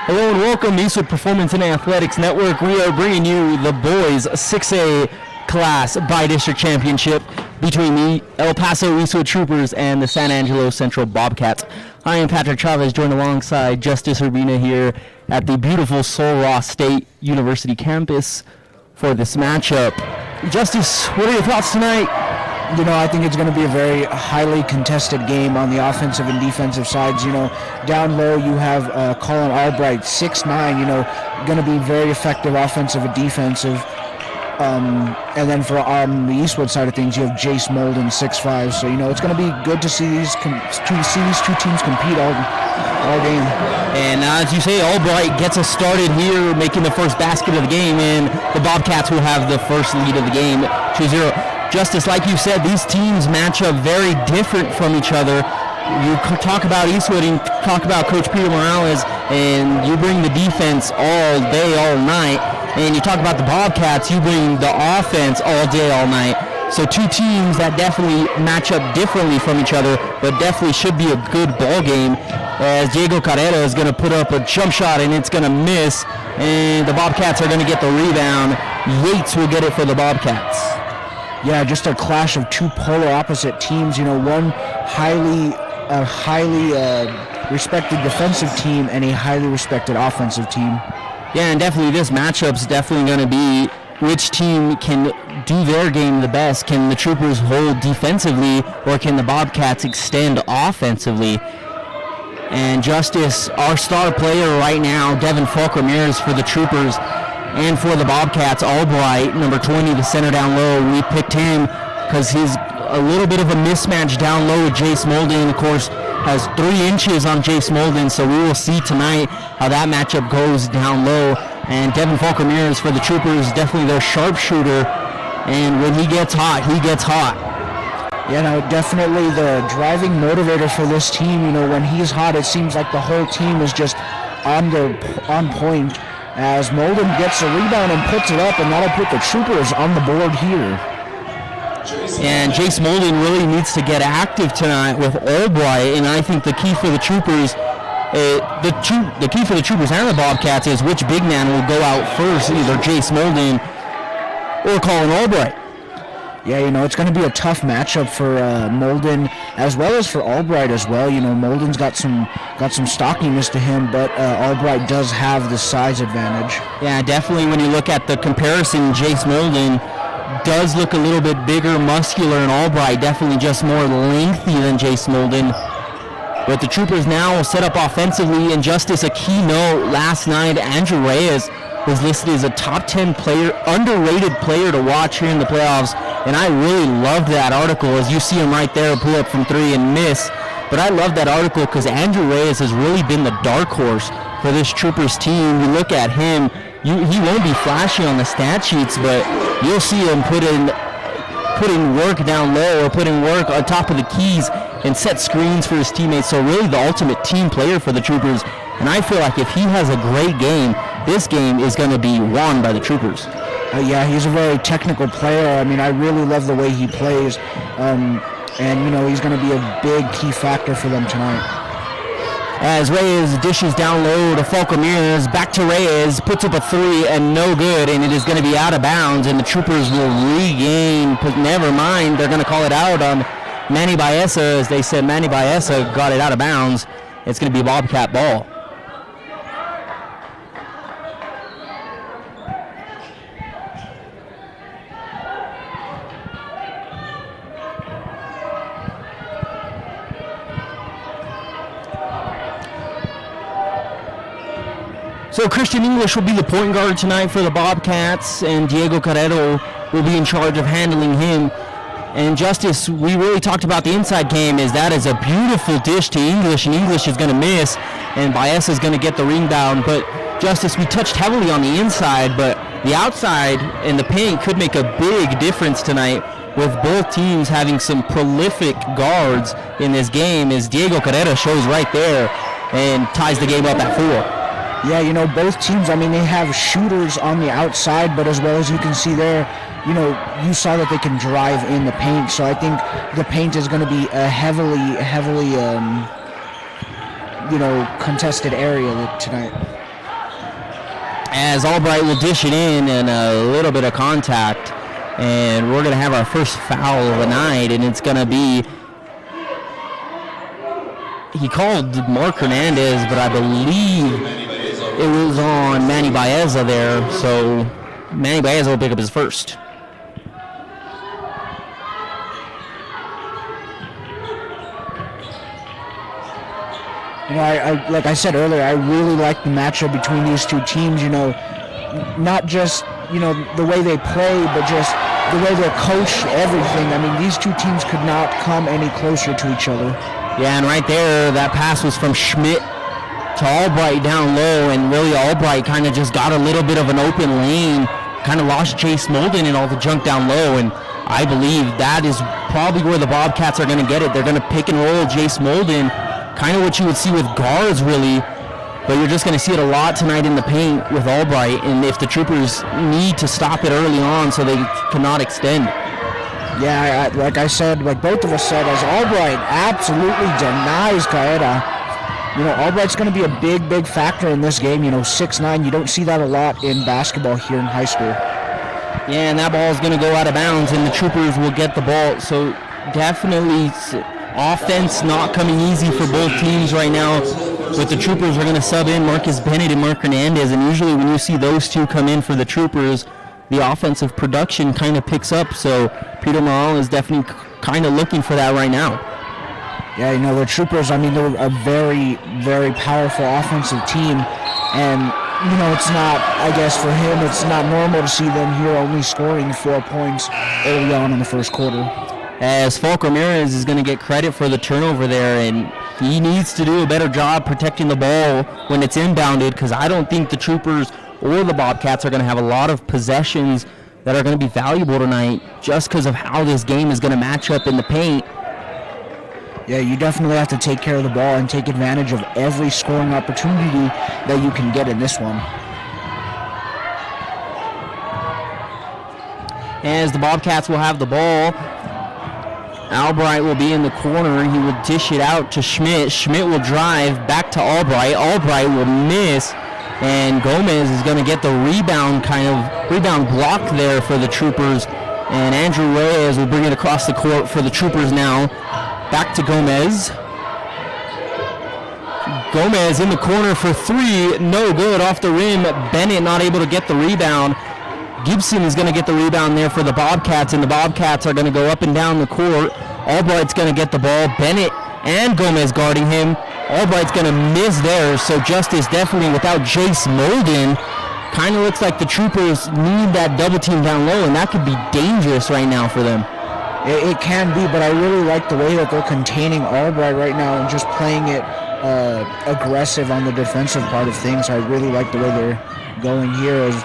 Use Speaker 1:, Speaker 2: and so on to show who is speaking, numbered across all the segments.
Speaker 1: Hello and welcome, Eastwood Performance and Athletics Network. We are bringing you the boys 6A class bi-district championship between the El Paso Eastwood Troopers and the San Angelo Central Bobcats. I am Patrick Chavez, joined alongside Justice Urbina here at the beautiful Sul Ross State University campus for this matchup. Justice, what are your thoughts tonight?
Speaker 2: You know, I think it's going to be a very highly contested game on the offensive and defensive sides. You know, down low you have Colin Albright, 6'9", you know, going to be very effective offensive and defensive. And then for the Eastwood side of things, you have Jace Molden, 6'5". So, you know, it's going to be good to see these two teams compete all game.
Speaker 1: And as you say, Albright gets us started here, making the first basket of the game, and the Bobcats will have the first lead of the game, 2-0. Justice, like you said, these teams match up very different from each other. You talk about Eastwood and talk about Coach Peter Morales, and you bring the defense all day, all night. And you talk about the Bobcats, you bring the offense all day, all night. So two teams that definitely match up differently from each other, but definitely should be a good ball game, as Diego Carrera is going to put up a jump shot and it's going to miss, and the Bobcats are going to get the rebound. Yates will get it for the Bobcats.
Speaker 2: Yeah, just a clash of two polar opposite teams. You know, one highly respected defensive team and a highly respected offensive team.
Speaker 1: Yeah, and definitely this matchup's definitely going to be which team can do their game the best. Can the Troopers hold defensively, or can the Bobcats extend offensively? And Justice, our star player right now, Devin Falk Ramirez for the Troopers, and for the Bobcats, Albright, number 20, the center down low. We picked him because he's a little bit of a mismatch down low with Jace Molden. Of course, has 3 inches on Jace Molden, so we will see tonight how that matchup goes down low. And Devin Falk Ramirez for the Troopers, definitely their sharpshooter. And when he gets hot, he gets hot.
Speaker 2: Yeah, no, definitely the driving motivator for this team. You know, when he's hot, it seems like the whole team is just on point. As Molden gets a rebound and puts it up, and that'll put the Troopers on the board here.
Speaker 1: And Jace Molden really needs to get active tonight with Albright, and I think the key for the Troopers, the key for the Troopers and the Bobcats is which big man will go out first, either Jace Molden or Colin Albright.
Speaker 2: Yeah, you know, it's going to be a tough matchup for Molden as well as for Albright as well. You know, Molden's got some stockiness to him, but Albright does have the size advantage.
Speaker 1: Yeah, definitely when you look at the comparison, Jace Molden does look a little bit bigger, muscular, and Albright definitely just more lengthy than Jace Molden. But the Troopers now will set up offensively, and Justice, a key note, last night, Andrew Reyes was listed as a top 10 player, underrated player to watch here in the playoffs, and I really loved that article, as you see him right there, pull up from 3 and miss. But I love that article because Andrew Reyes has really been the dark horse for this Troopers team. You look at him, he won't be flashy on the stat sheets, but you'll see him put in work down low or put in work on top of the keys and set screens for his teammates. So really the ultimate team player for the Troopers. And I feel like if he has a great game, this game is going to be won by the Troopers.
Speaker 2: Yeah, he's a very technical player. I mean, I really love the way he plays. And, you know, he's going to be a big key factor for them tonight.
Speaker 1: As Reyes dishes down low to Falk Ramirez, back to Reyes, puts up a 3 and no good, and it is going to be out of bounds, and the Troopers will regain. Never mind, they're going to call it out on Manny Baeza, as they said Manny Baeza got it out of bounds. It's going to be Bobcat ball. So Christian English will be the point guard tonight for the Bobcats, and Diego Carrero will be in charge of handling him. And Justice, we really talked about the inside game, is that is a beautiful dish to English, and English is going to miss, and Baeza is going to get the rebound. But Justice, we touched heavily on the inside, but the outside and the paint could make a big difference tonight, with both teams having some prolific guards in this game, as Diego Carrera shows right there and ties the game up at 4.
Speaker 2: Yeah, you know, both teams, I mean, they have shooters on the outside, but as well as you can see there, you know, you saw that they can drive in the paint. So I think the paint is going to be a heavily, contested area tonight.
Speaker 1: as Albright will dish it in and a little bit of contact. And we're going to have our first foul of the night, and it's going to be, he called Mark Hernandez, but I believe it was on Manny Baeza there, so Manny Baeza will pick up his first.
Speaker 2: You know, I like I said earlier, I really like the matchup between these two teams. You know, not just, you know, the way they play, but just the way they're coached, everything. I mean, these two teams could not come any closer to each other.
Speaker 1: Yeah, and right there, that pass was from Schmidt to Albright down low, and really Albright kind of just got a little bit of an open lane, kind of lost Jace Molden and all the junk down low, and I believe that is probably where the Bobcats are going to get it. They're going to pick and roll Jace Molden, kind of what you would see with guards, really, but you're just going to see it a lot tonight in the paint with Albright, and if the Troopers need to stop it early on so they cannot extend.
Speaker 2: Yeah, like I said, like both of us said, as Albright absolutely denies Gaeta. You know, Albright's going to be a big, big factor in this game. You know, 6'9", you don't see that a lot in basketball here in high school.
Speaker 1: Yeah, and that ball is going to go out of bounds, and the Troopers will get the ball. So definitely offense not coming easy for both teams right now. But the Troopers are going to sub in Marcus Bennett and Mark Hernandez, and usually when you see those two come in for the Troopers, the offensive production kind of picks up. So Peter Morale is definitely kind of looking for that right now.
Speaker 2: Yeah, you know, the Troopers, I mean, they're a very, very powerful offensive team. And, you know, it's not, I guess for him, it's not normal to see them here only scoring 4 points early on in the first quarter.
Speaker 1: As Falk Ramirez is going to get credit for the turnover there, and he needs to do a better job protecting the ball when it's inbounded, because I don't think the Troopers or the Bobcats are going to have a lot of possessions that are going to be valuable tonight just because of how this game is going to match up in the paint.
Speaker 2: Yeah, you definitely have to take care of the ball and take advantage of every scoring opportunity that you can get in this one.
Speaker 1: As the Bobcats will have the ball, Albright will be in the corner. He will dish it out to Schmidt. Schmidt will drive back to Albright. Albright will miss, and Gomez is going to get the rebound block there for the Troopers. And Andrew Reyes will bring it across the court for the Troopers now. Back to Gomez. Gomez in the corner for three. No good, off the rim. Bennett not able to get the rebound. Gibson is going to get the rebound there for the Bobcats, and the Bobcats are going to go up and down the court. Albright's going to get the ball. Bennett and Gomez guarding him. Albright's going to miss there, so Justice definitely without Jace Molden. Kind of looks like the Troopers need that double team down low, and that could be dangerous right now for them.
Speaker 2: It can be, but I really like the way that they're containing Albright right now and just playing it aggressive on the defensive part of things. I really like the way they're going here, as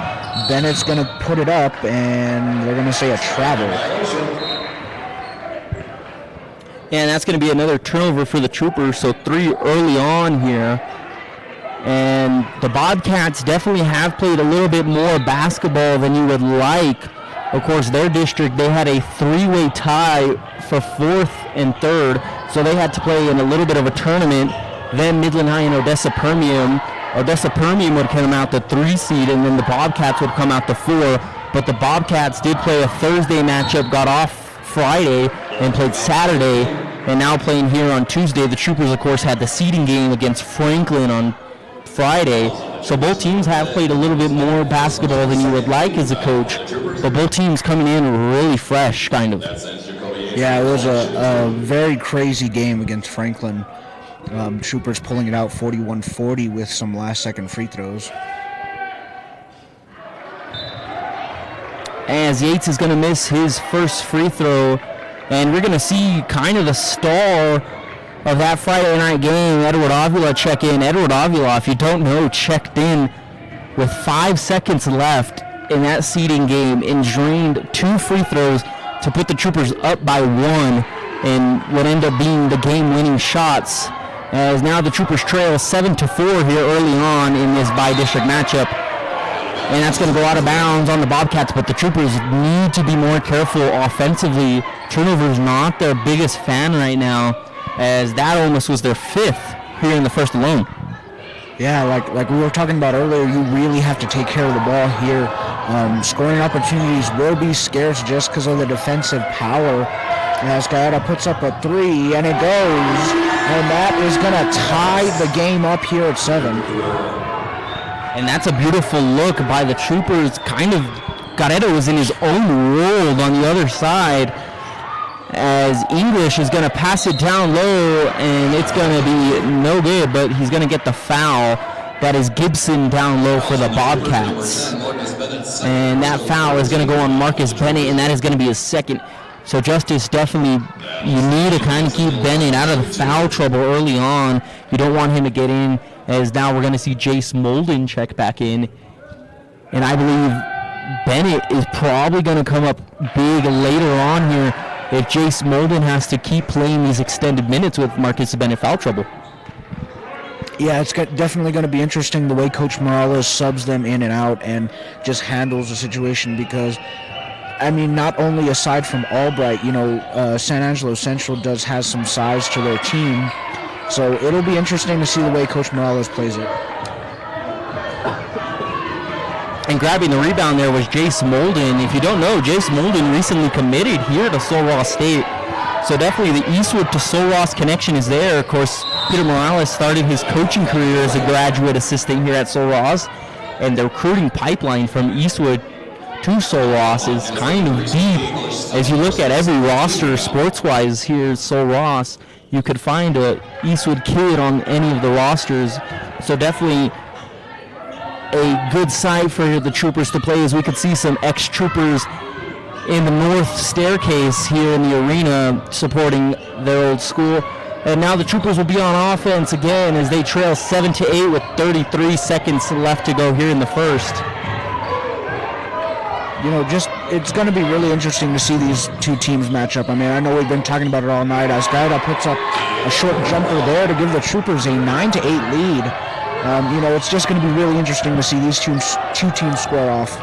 Speaker 2: Bennett's going to put it up, and they're going to say a travel.
Speaker 1: And that's going to be another turnover for the Troopers, so 3 early on here. And the Bobcats definitely have played a little bit more basketball than you would like. Of course, their district, they had a 3-way tie for 4th and 3rd, so they had to play in a little bit of a tournament. Then Midland High and Odessa Permian. Odessa Permian would come out the 3 seed, and then the Bobcats would come out the 4. But the Bobcats did play a Thursday matchup, got off Friday, and played Saturday, and now playing here on Tuesday. The Troopers, of course, had the seeding game against Franklin on Friday. So both teams have played a little bit more basketball than you would like as a coach, but both teams coming in really fresh, kind of.
Speaker 2: Yeah, it was a very crazy game against Franklin. Troopers pulling it out 41-40 with some last-second free throws.
Speaker 1: As Yates is going to miss his first free throw, and we're going to see kind of the star of that Friday night game, Edward Avila, check in. Edward Avila, if you don't know, checked in with 5 seconds left in that seeding game and drained 2 free throws to put the Troopers up by 1 and what ended up being the game-winning shots. As now the Troopers trail 7-4 here early on in this bi-district matchup. And that's going to go out of bounds on the Bobcats, but the Troopers need to be more careful offensively. Turnovers not their biggest fan right now, as that almost was their 5th here in the first alone.
Speaker 2: Yeah, like we were talking about earlier, you really have to take care of the ball here. Scoring opportunities will be scarce just because of the defensive power. As Gallardo puts up a 3, and it goes, and that is going to tie the game up here at 7.
Speaker 1: And that's a beautiful look by the Troopers. Kind of, Gallardo was in his own world on the other side, as English is going to pass it down low, and it's going to be no good, but he's going to get the foul. That is Gibson down low for the Bobcats. And that foul is going to go on Marcus Bennett, and that is going to be his second. So Justice, definitely, you need to kind of keep Bennett out of the foul trouble early on. You don't want him to get in, as now we're going to see Jace Molden check back in. And I believe Bennett is probably going to come up big later on here if Jace Molden has to keep playing these extended minutes with Marcus Bennett foul trouble.
Speaker 2: Yeah, it's definitely going to be interesting the way Coach Morales subs them in and out and just handles the situation, because, I mean, not only aside from Albright, San Angelo Central has some size to their team, so it'll be interesting to see the way Coach Morales plays it.
Speaker 1: And grabbing the rebound there was Jace Molden. If you don't know, Jace Molden recently committed here to Sul Ross State. So definitely the Eastwood to Sul Ross connection is there. Of course, Peter Morales started his coaching career as a graduate assistant here at Sul Ross. And the recruiting pipeline from Eastwood to Sul Ross is kind of deep. As you look at every roster sports-wise here at Sul Ross, you could find a Eastwood kid on any of the rosters. So definitely a good side for the Troopers to play, as we could see some ex-Troopers in the north staircase here in the arena supporting their old school. And now the Troopers will be on offense again as they trail 7-8 with 33 seconds left to go here in the first. It's going to be really interesting to see these two teams match up. I mean, I know we've been talking about it all night. As Gallardo puts up a short jumper there to give the Troopers a 9-8 lead. It's just going to be really interesting to see these two teams square off.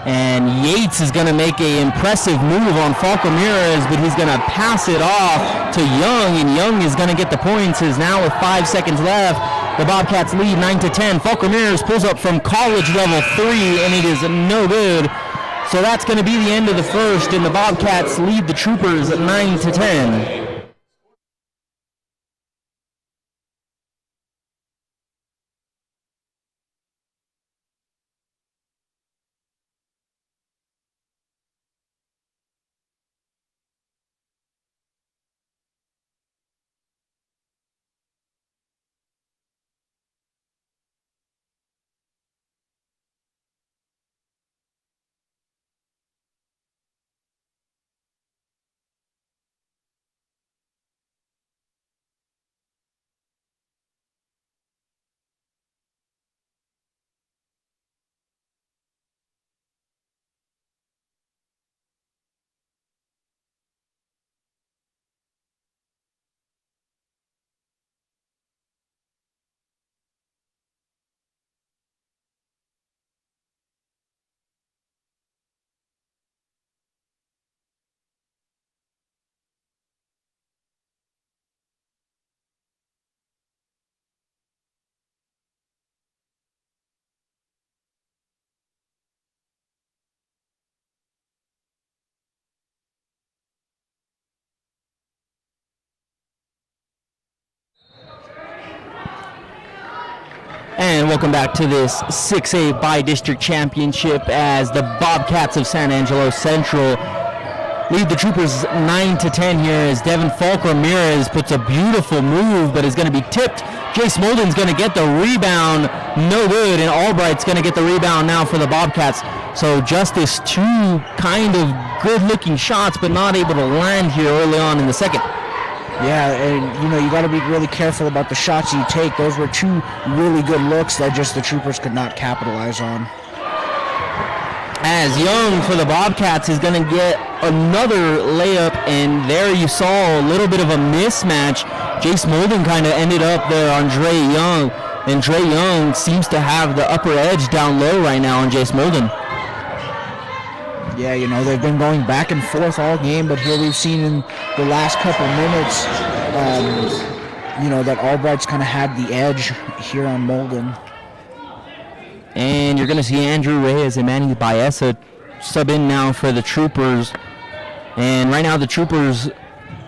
Speaker 1: And Yates is going to make an impressive move on Falco Ramirez, but he's going to pass it off to Young, and Young is going to get the points. As now with 5 seconds left, the Bobcats lead 9-10. Falco Ramirez pulls up from college level 3, and it is no good. So that's going to be the end of the first, and the Bobcats lead the Troopers at 9-10. And welcome back to this 6A by-district championship, as the Bobcats of San Angelo Central lead the Troopers 9-10 here, as Devin Falk Ramirez puts a beautiful move, but is going to be tipped. Jace Molden's going to get the rebound, no good, and Albright's going to get the rebound now for the Bobcats. So Justice, two kind of good-looking shots, but not able to land here early on in the second.
Speaker 2: Yeah, and you got to be really careful about the shots you take. Those were two really good looks that just the Troopers could not capitalize on.
Speaker 1: As Young for the Bobcats is going to get another layup, and there you saw a little bit of a mismatch. Jace Molden kind of ended up there on Dre Young, and Dre Young seems to have the upper edge down low right now on Jace Molden.
Speaker 2: Yeah, they've been going back and forth all game, but here we've seen in the last couple minutes that Albright's kind of had the edge here on Molden.
Speaker 1: And you're going to see Andrew Reyes and Manny Baeza sub in now for the Troopers. And right now the Troopers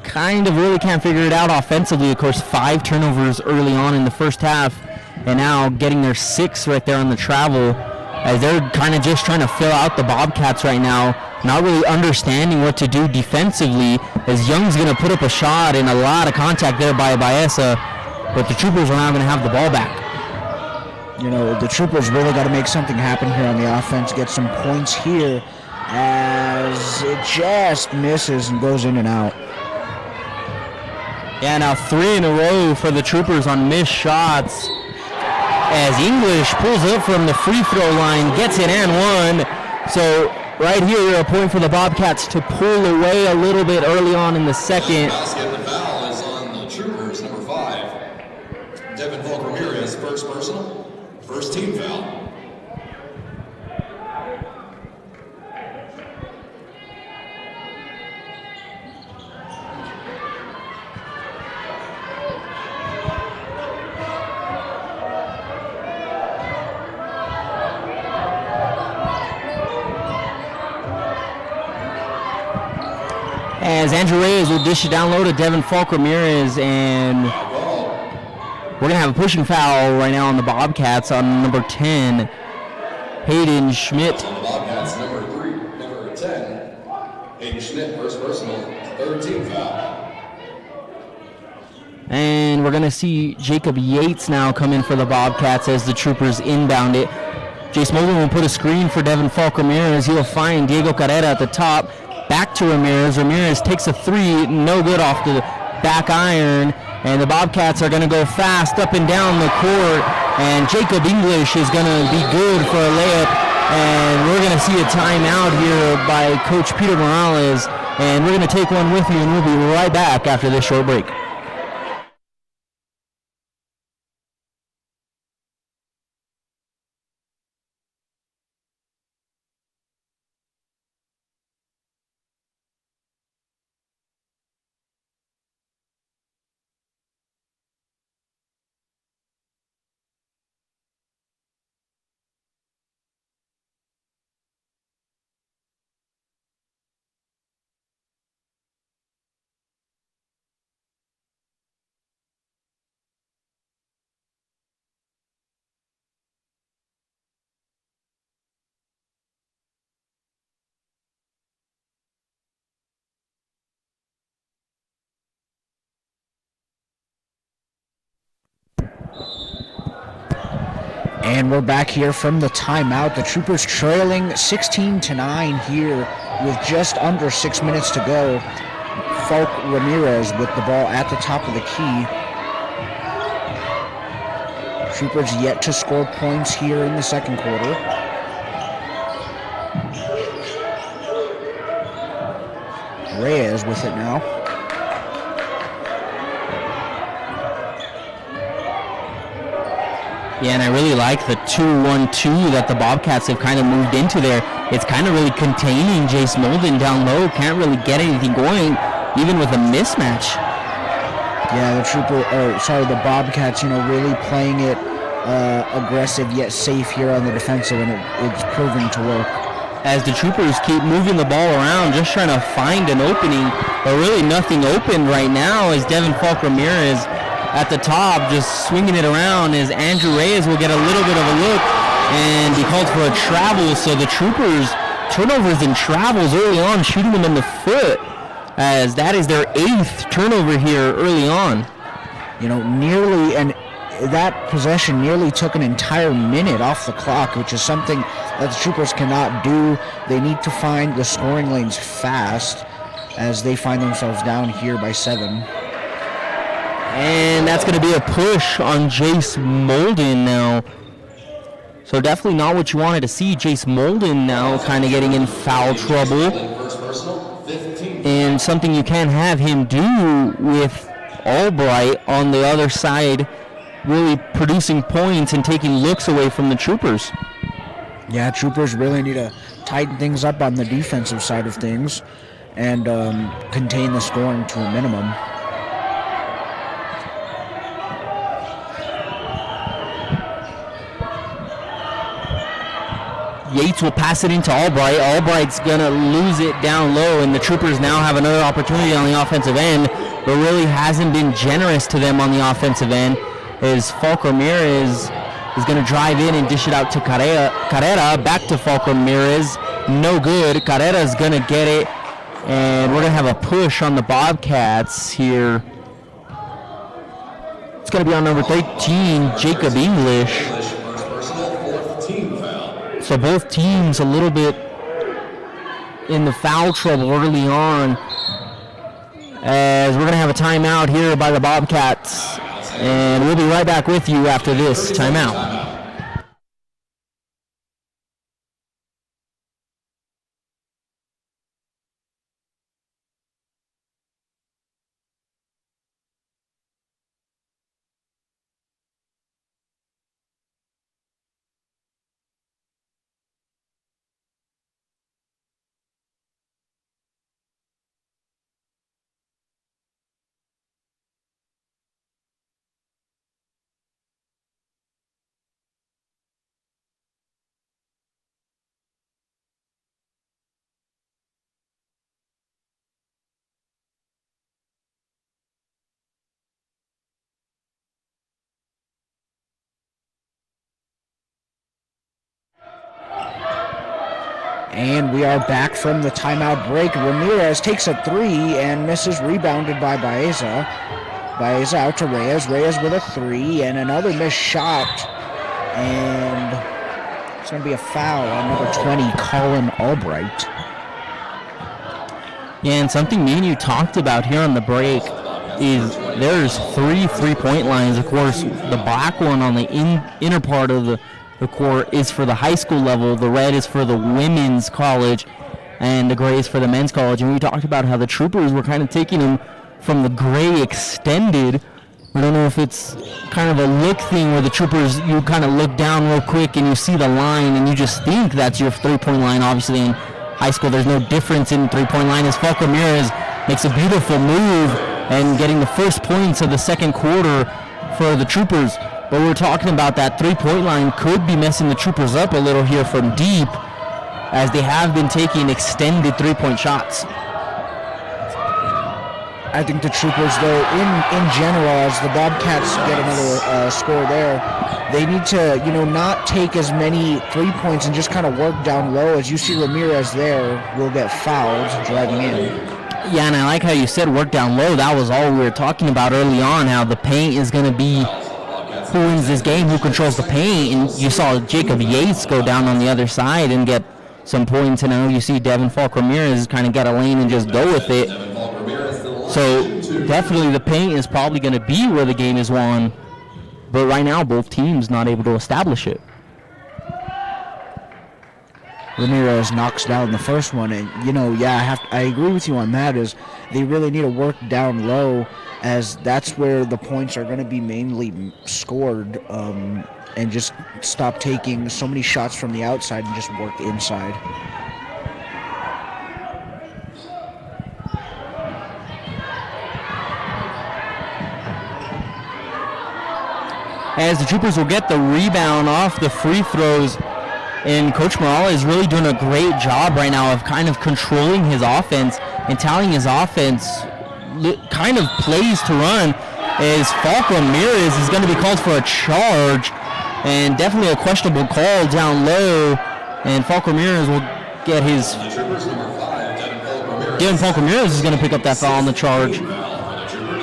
Speaker 1: kind of really can't figure it out offensively. Of course, 5 turnovers early on in the first half, and now getting their 6 right there on the travel, as they're kind of just trying to fill out the Bobcats right now, not really understanding what to do defensively, as Young's going to put up a shot and a lot of contact there by Baeza, but the Troopers are now going to have the ball back.
Speaker 2: The Troopers really got to make something happen here on the offense, get some points here, as it just misses and goes in and out.
Speaker 1: Yeah, now 3 in a row for the Troopers on missed shots, as English pulls up from the free throw line, gets it and one. So right here, a point for the Bobcats to pull away a little bit early on in the second.
Speaker 3: Basket, the foul is on the Troopers, number 5. Devin Volk Ramirez, first personal, first team foul.
Speaker 1: As Andrew Reyes will dish it down low to Devin Falk Ramirez, and we're going to have a pushing foul right now on the Bobcats on number 10, Hayden Schmidt.
Speaker 3: On the Bobcats, number 10, Hayden Schmidt, first personal, third team foul.
Speaker 1: And we're going to see Jacob Yates now come in for the Bobcats as the Troopers inbound it. Jace Mullen will put a screen for Devin Falk Ramirez. He'll find Diego Carrera at the top. Back to Ramirez. Ramirez takes a 3, no good off the back iron. And the Bobcats are going to go fast up and down the court. And Jacob English is going to be good for a layup. And we're going to see a timeout here by Coach Peter Morales. And we're going to take one with you, and we'll be right back after this short break.
Speaker 2: And we're back here from the timeout. The Troopers trailing 16-9 here with just under 6 minutes to go. Falk Ramirez with the ball at the top of the key. Troopers yet to score points here in the second quarter. Reyes with it now.
Speaker 1: Yeah, and I really like the 2-1-2 that the Bobcats have kind of moved into there. It's kind of really containing Jace Molden down low. Can't really get anything going, even with a mismatch.
Speaker 2: Yeah, the Bobcats, really playing it aggressive yet safe here on the defensive, and it's proving to work.
Speaker 1: As the Troopers keep moving the ball around, just trying to find an opening, but really nothing open right now as Devin Falk Ramirez at the top, just swinging it around, as Andrew Reyes will get a little bit of a look, and he called for a travel. So the Troopers, turnovers and travels early on, shooting them in the foot, as that is their 8th turnover here early on.
Speaker 2: That possession nearly took an entire minute off the clock, which is something that the Troopers cannot do. They need to find the scoring lanes fast, as they find themselves down here by 7.
Speaker 1: And that's going to be a push on Jace Molden now. So definitely not what you wanted to see. Jace Molden now kind of getting in foul trouble. And something you can't have him do with Albright on the other side, really producing points and taking looks away from the Troopers.
Speaker 2: Yeah, Troopers really need to tighten things up on the defensive side of things and contain the scoring to a minimum.
Speaker 1: Yates will pass it into Albright. Albright's going to lose it down low, and the Troopers now have another opportunity on the offensive end, but really hasn't been generous to them on the offensive end, as Falk Ramirez is going to drive in and dish it out to Carrera. Back to Falk Ramirez. No good. Carrera's going to get it, and we're going to have a push on the Bobcats here. It's going to be on number 13, Jacob English.
Speaker 3: First personal, fourth team foul.
Speaker 1: So both teams a little bit in the foul trouble early on, as we're going to have a timeout here by the Bobcats. And we'll be right back with you after this timeout.
Speaker 2: And we are back from the timeout break. Ramirez takes a three and misses, rebounded by Baeza. Baeza out to Reyes. Reyes with a three and another missed shot. And it's going to be a foul on number 20, Colin Albright.
Speaker 1: Yeah, and something me and you talked about here on the break is there's 3 3-point lines. Of course, the black one on the inner part of the court is for the high school level, the red is for the women's college, and the gray is for the men's college. And we talked about how the Troopers were kind of taking them from the gray extended. I don't know if it's kind of a look thing where the Troopers, you kind of look down real quick and you see the line and you just think that's your 3-point line. Obviously in high school there's no difference in 3-point line, as Falk Ramirez makes a beautiful move and getting the first points of the second quarter for the Troopers. But we're talking about that 3-point line could be messing the Troopers up a little here from deep, as they have been taking extended 3-point shots.
Speaker 2: I think the Troopers, though, in general, as the Bobcats get another score there, they need to, not take as many 3 points and just kind of work down low. As you see Ramirez there will get fouled driving in.
Speaker 1: Yeah, and I like how you said work down low. That was all we were talking about early on, how the paint is going to be who wins this game, who controls the paint. And you saw Jacob Yates go down on the other side and get some points, and now you see Devin Falk Ramirez kind of get a lane and just go with it. So definitely the paint is probably going to be where the game is won, but right now both teams not able to establish it.
Speaker 2: Ramirez knocks down the first one, and I agree with you on that. Is they really need to work down low, as that's where the points are going to be mainly scored, and just stop taking so many shots from the outside and just work inside.
Speaker 1: As the Troopers will get the rebound off the free throws, and Coach Morales is really doing a great job right now of kind of controlling his offense and telling his offense kind of plays to run, as Falk Ramirez is going to be called for a charge, and definitely a questionable call down low, and Falk Ramirez will get his... Devin Falk Ramirez is going to pick up that foul on the charge.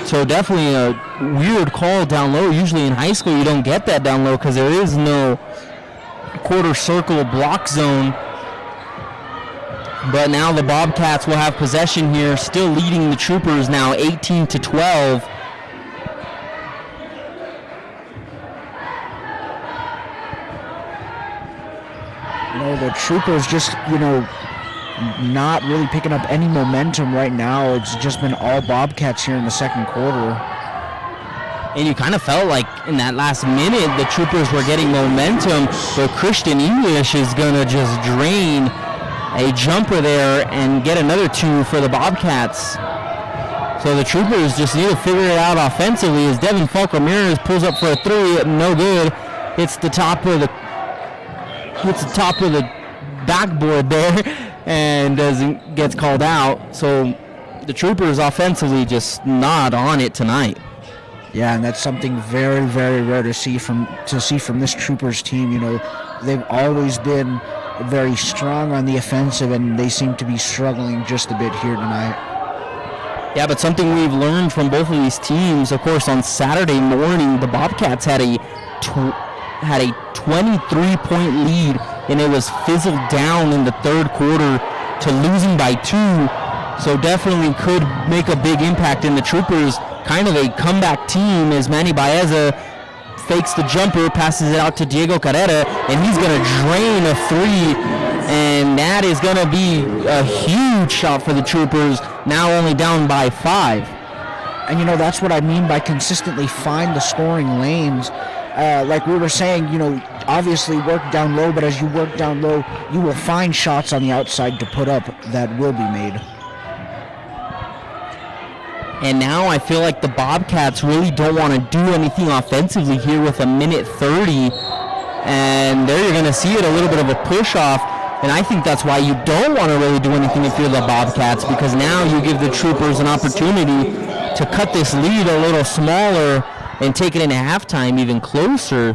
Speaker 1: So definitely a weird call down low. Usually in high school you don't get that down low because there is no quarter circle block zone. But now the Bobcats will have possession here, still leading the Troopers now 18-12.
Speaker 2: The Troopers just, not really picking up any momentum right now. It's just been all Bobcats here in the second quarter.
Speaker 1: And you kind of felt like in that last minute the Troopers were getting momentum, but Christian English is going to just drain a jumper there and get another two for the Bobcats. So the Troopers just need to figure it out offensively, as Devin Falk Ramirez pulls up for a three, no good. It's the top of the backboard there and gets called out. So the Troopers offensively just not on it tonight.
Speaker 2: Yeah, and that's something very, very rare to see from this Troopers team. You know, they've always been very strong on the offensive, and they seem to be struggling just a bit here tonight.
Speaker 1: Yeah, but something we've learned from both of these teams, of course, on Saturday morning, the Bobcats had a 23-point lead, and it was fizzled down in the third quarter to losing by 2. So definitely could make a big impact in the Troopers. Kind of a comeback team as Manny Baeza fakes the jumper, passes it out to Diego Carrera, and he's going to drain a 3, and that is going to be a huge shot for the Troopers, now only down by 5.
Speaker 2: And, you know, that's what I mean by consistently find the scoring lanes. Like we were saying, you know, obviously work down low, but as you work down low, you will find shots on the outside to put up that will be made.
Speaker 1: And now I feel like the Bobcats really don't want to do anything offensively here with a minute 30. And there you're going to see it, a little bit of a push-off. And I think that's why you don't want to really do anything if you're the Bobcats, because now you give the Troopers an opportunity to cut this lead a little smaller and take it into halftime even closer.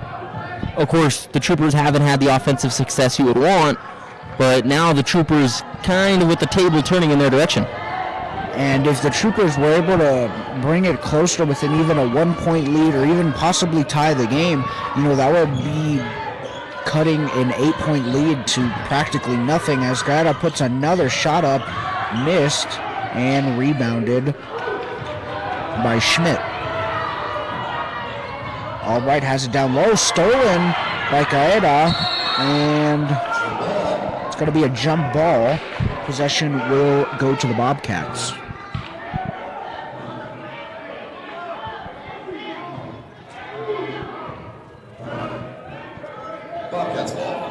Speaker 1: Of course, the Troopers haven't had the offensive success you would want, but now the Troopers kind of with the table turning in their direction.
Speaker 2: And if the Troopers were able to bring it closer within even a 1-point lead or even possibly tie the game, you know, that would be cutting an 8-point lead to practically nothing as Gaeta puts another shot up, missed, and rebounded by Schmidt. Albright has it down low, stolen by Gaeta, and it's going to be a jump ball. Possession will go to the Bobcats.
Speaker 3: Bobcats ball.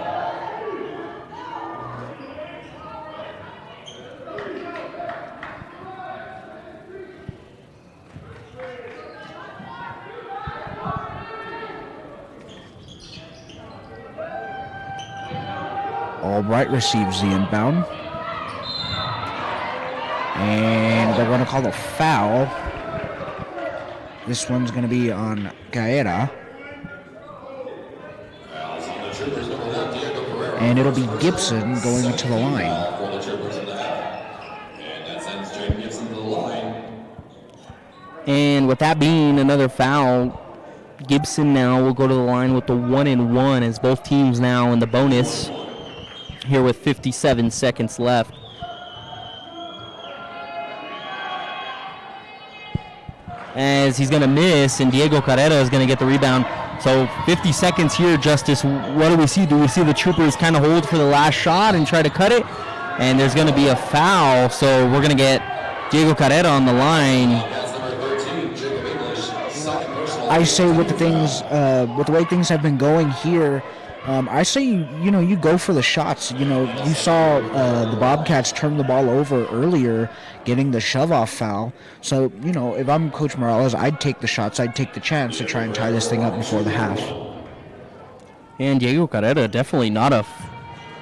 Speaker 2: Albright receives the inbound. And they're going to call a foul. This one's going to be on Gaeta. And it'll be Gibson going to the line.
Speaker 1: And with that being another foul, Gibson now will go to the line with the 1-and-1 as both teams now in the bonus here with 57 seconds left. As he's going to miss, and Diego Carrera is going to get the rebound. So 50 seconds here, Justice. What do we see? Do we see the Troopers kind of hold for the last shot and try to cut it? And there's going to be a foul, so we're going to get Diego Carrera on the line.
Speaker 2: I say with the way things have been going here, I say you go for the shots. You know, you saw the Bobcats turn the ball over earlier, getting the shove-off foul. So, you know, if I'm Coach Morales, I'd take the shots. I'd take the chance to try and tie this thing up before the half.
Speaker 1: And Diego Carrera, definitely not a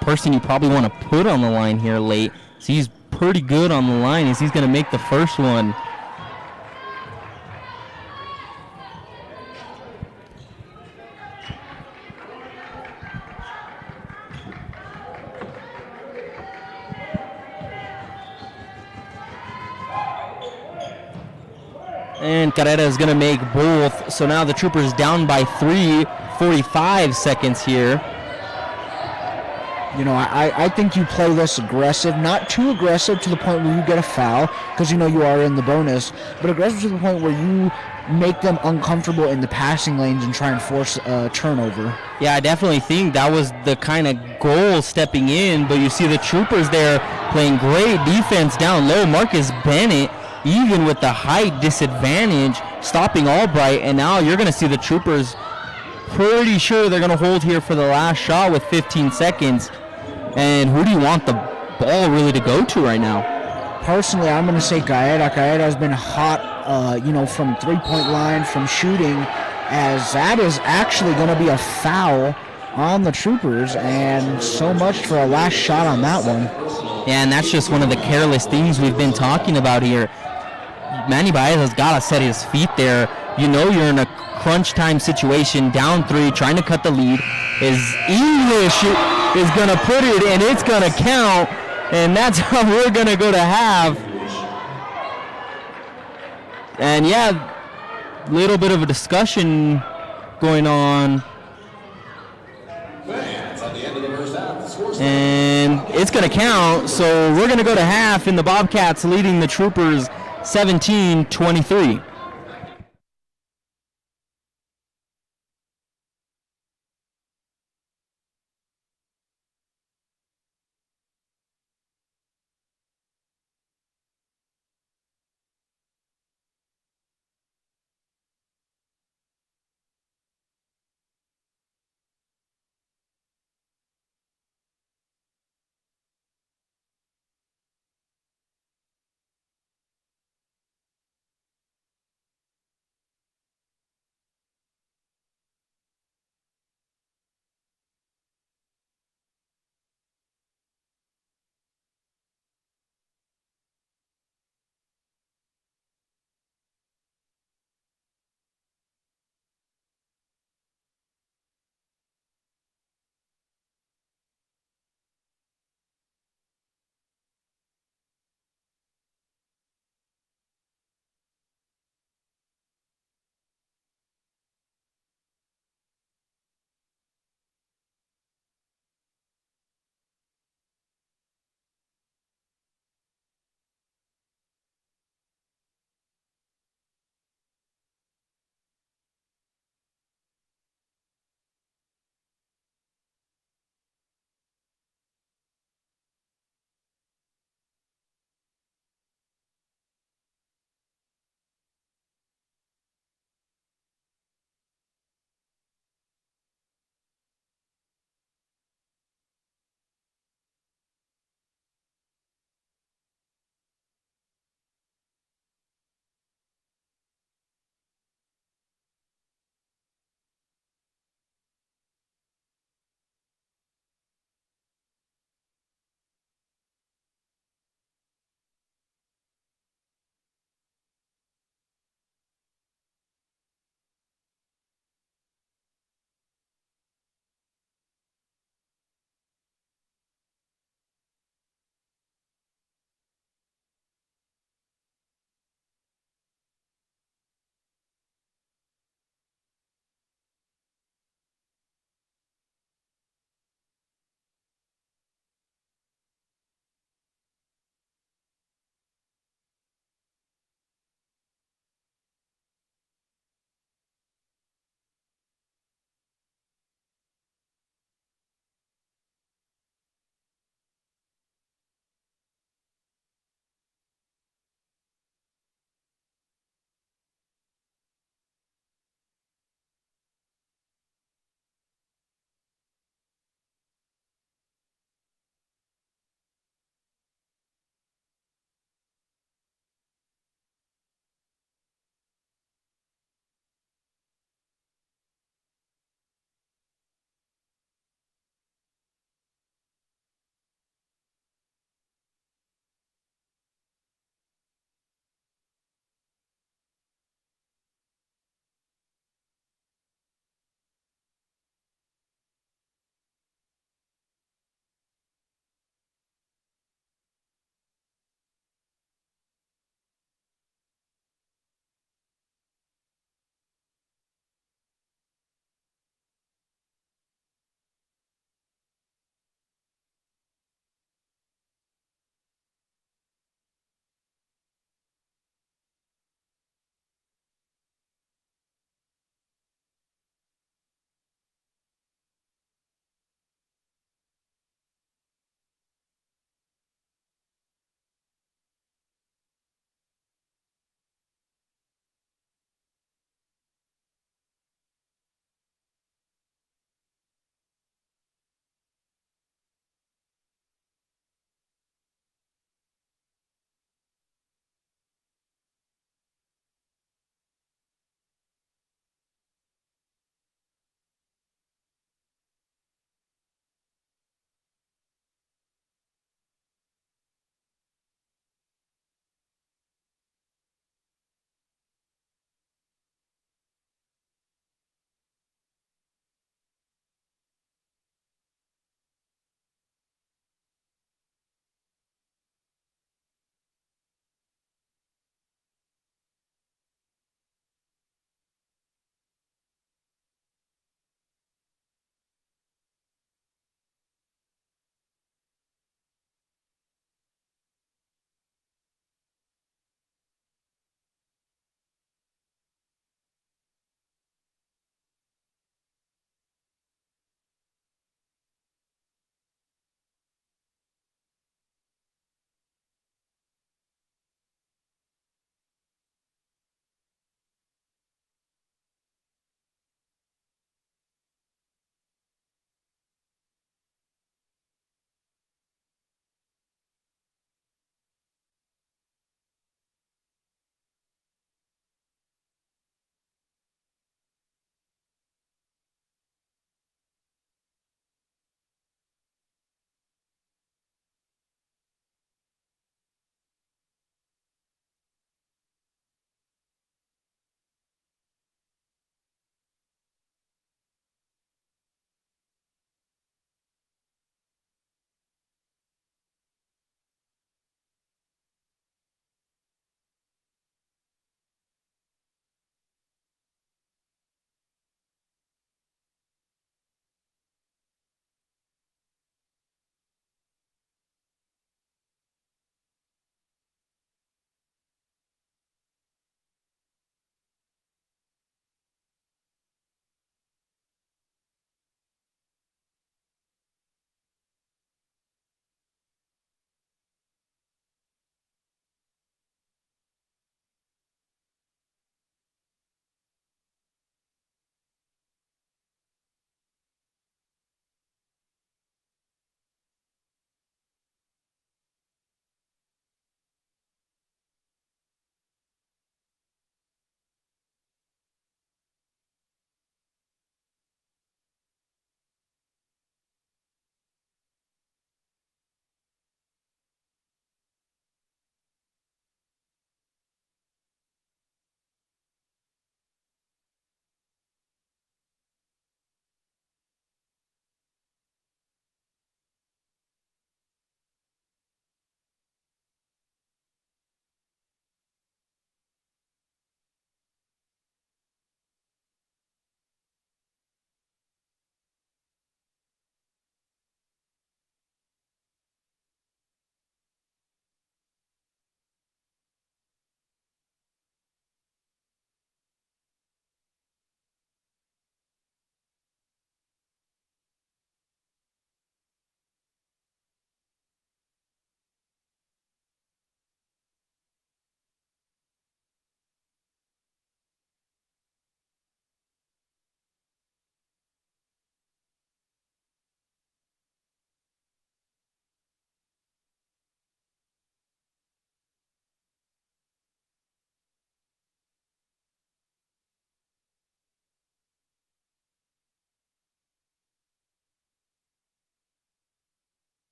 Speaker 1: person you probably want to put on the line here late. So he's pretty good on the line as he's going to make the first one. And Carrera is going to make both. So now the Troopers down by 3, 45 seconds here.
Speaker 2: You know, I think you play this aggressive, not too aggressive to the point where you get a foul, because you know you are in the bonus, but aggressive to the point where you make them uncomfortable in the passing lanes and try and force a turnover.
Speaker 1: Yeah, I definitely think that was the kind of goal stepping in, but you see the Troopers there playing great defense down low. Marcus Bennett, even with the height disadvantage, stopping Albright, and now you're going to see the Troopers pretty sure they're going to hold here for the last shot with 15 seconds. And who do you want the ball really to go to right now?
Speaker 2: Personally, I'm going to say Gaeta. Gaeta has been hot, from three-point line, from shooting, as that is actually going to be a foul on the Troopers, and so much for a last shot on that one.
Speaker 1: Yeah, and that's just one of the careless things we've been talking about here. Manny Baez has got to set his feet there. You know you're in a crunch time situation, down 3, trying to cut the lead. English is going to put it, and it's going to count, and that's how we're going to go to half. And yeah, little bit of a discussion going on.
Speaker 3: Fans at the end of the first half. The score's
Speaker 1: And it's going to count, so we're going to go to half, and the Bobcats leading the Troopers 17-23.